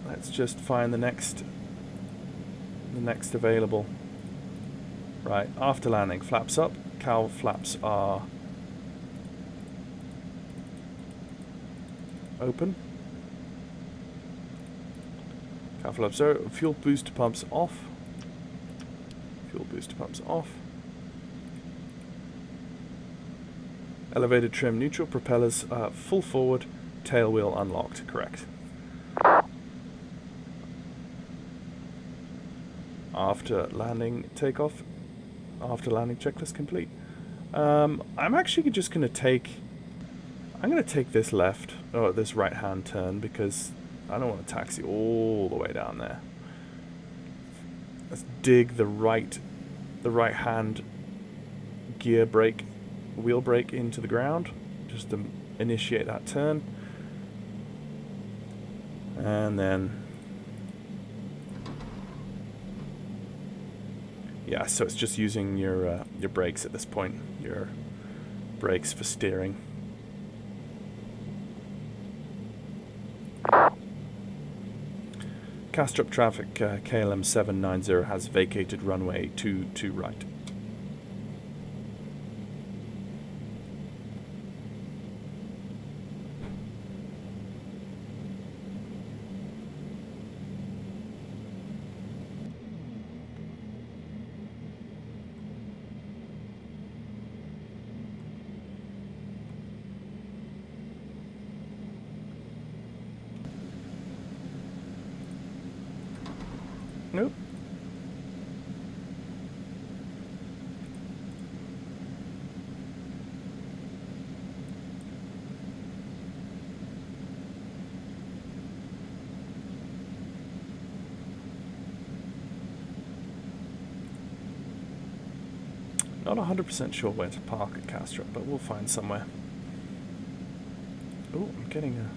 Let's just find the next available. Right, after landing, flaps up, cowl flaps are open. Cowl flaps are fuel booster pumps off. Fuel booster pumps off. Elevated trim neutral, propellers full forward, tail wheel unlocked, correct. After landing, takeoff. After landing, checklist complete. I'm actually just going to take... I'm going to take this left, or this right-hand turn, because I don't want to taxi all the way down there. Let's dig the right-hand gear brake, wheel brake into the ground, just to initiate that turn. And then... yeah, so it's just using your brakes at this point, your brakes for steering. Castrop traffic, KLM 790 has vacated runway to right. Nope. Not 100% sure where to park at Castrop, but we'll find somewhere. Oh, I'm getting a...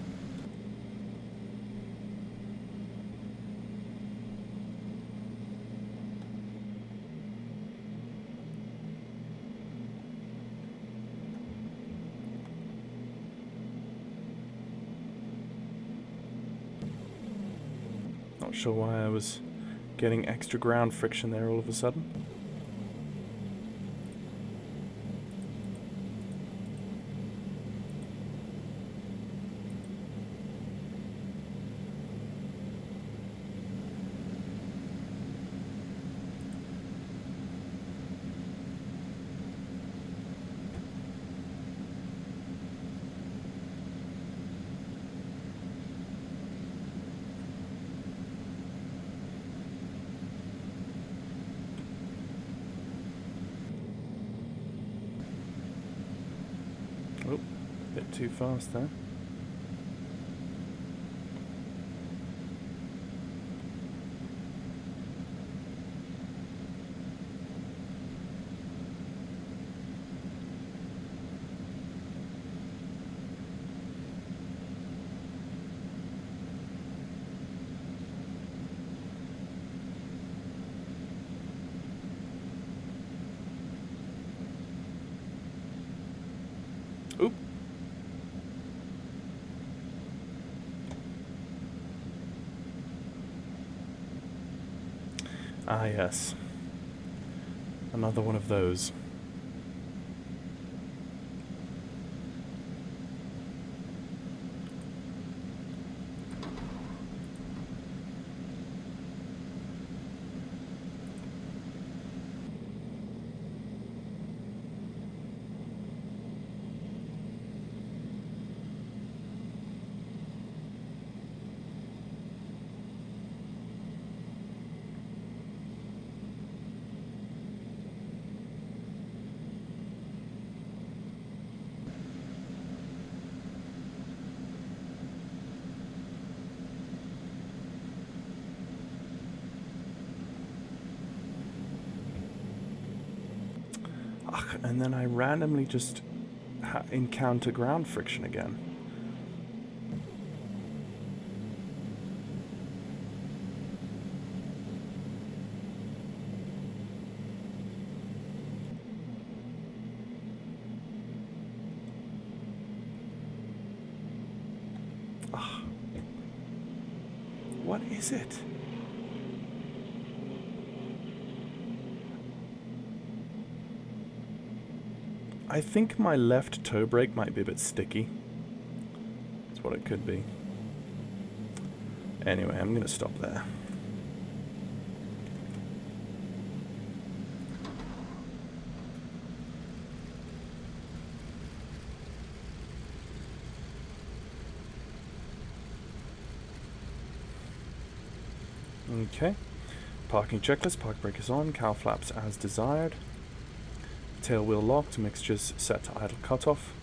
Not sure why I was getting extra ground friction there all of a sudden. bit too fast there. Oop. Ah, yes. Another one of those. And then I randomly just encounter ground friction again. Ugh. What is it? I think my left toe brake might be a bit sticky. That's what it could be. Anyway, I'm going to stop there. Okay. Parking checklist, park brake is on, cowl flaps as desired. Tail wheel locked, mixtures set to idle cutoff.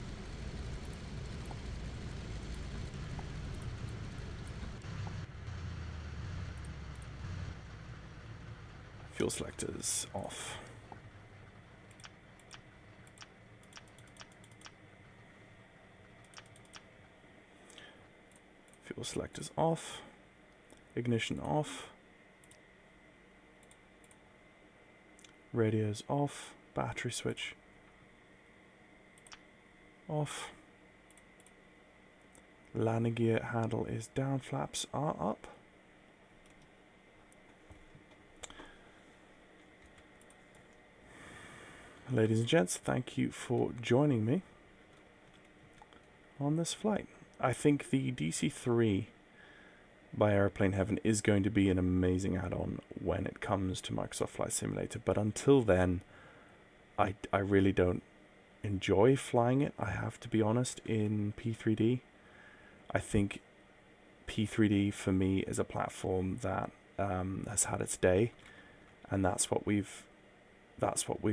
Fuel selectors off. Fuel selectors off. Ignition off. Radios off. Battery switch off. Landing gear handle is down, flaps are up. Ladies and gents, thank you for joining me on this flight. I think the DC-3 by Aeroplane Heaven is going to be an amazing add-on when it comes to Microsoft Flight Simulator, but until then I really don't enjoy flying it, I have to be honest, in P3D. I think P3D for me is a platform that has had its day, and that's what we've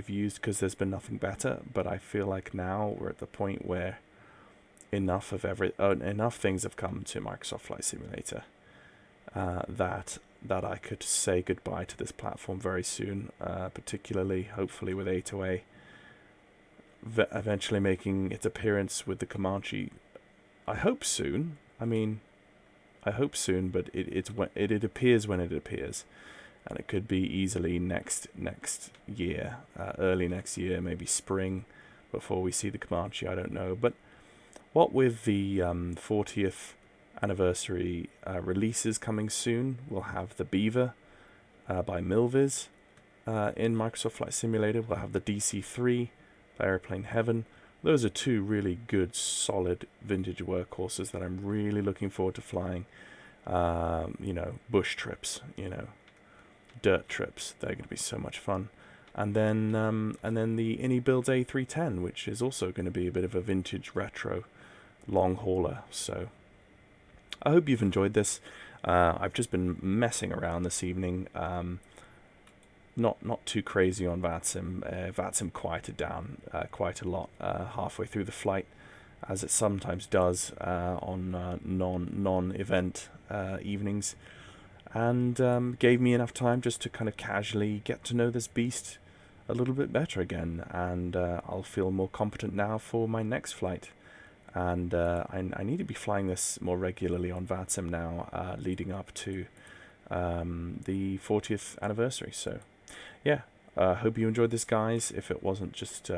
used because there's been nothing better. But I feel like now we're at the point where enough things have come to Microsoft Flight Simulator that I could say goodbye to this platform very soon, particularly, hopefully, with A2A eventually making its appearance with the Comanche. I hope soon. I mean, I hope soon, but it appears when it appears, and it could be easily next year, early next year, maybe spring, before we see the Comanche. I don't know, but what with the 40th anniversary releases coming soon, we'll have the Beaver by Milviz in Microsoft Flight Simulator. We'll have the DC-3 by Aeroplane Heaven. Those are two really good, solid vintage workhorses that I'm really looking forward to flying. You know, bush trips, you know, dirt trips. They're going to be so much fun. And then the InnyBuilds A310, which is also going to be a bit of a vintage retro long hauler. So I hope you've enjoyed this. I've just been messing around this evening. Not too crazy on VATSIM. VATSIM quieted down quite a lot halfway through the flight. as it sometimes does on non-event evenings, and gave me enough time just to kind of casually get to know this beast a little bit better again, and I'll feel more competent now for my next flight. And I need to be flying this more regularly on VATSIM now, leading up to the 40th anniversary. So yeah, hope you enjoyed this, guys. If it wasn't just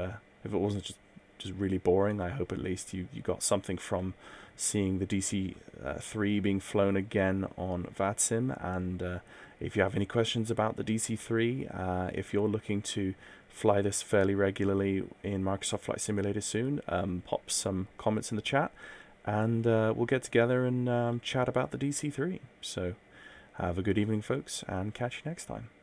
really boring, I hope at least you got something from seeing the DC-3 being flown again on VATSIM. And if you have any questions about the DC-3, if you're looking to fly this fairly regularly in Microsoft Flight Simulator soon, pop some comments in the chat, and we'll get together and chat about the DC-3. So have a good evening, folks, and catch you next time.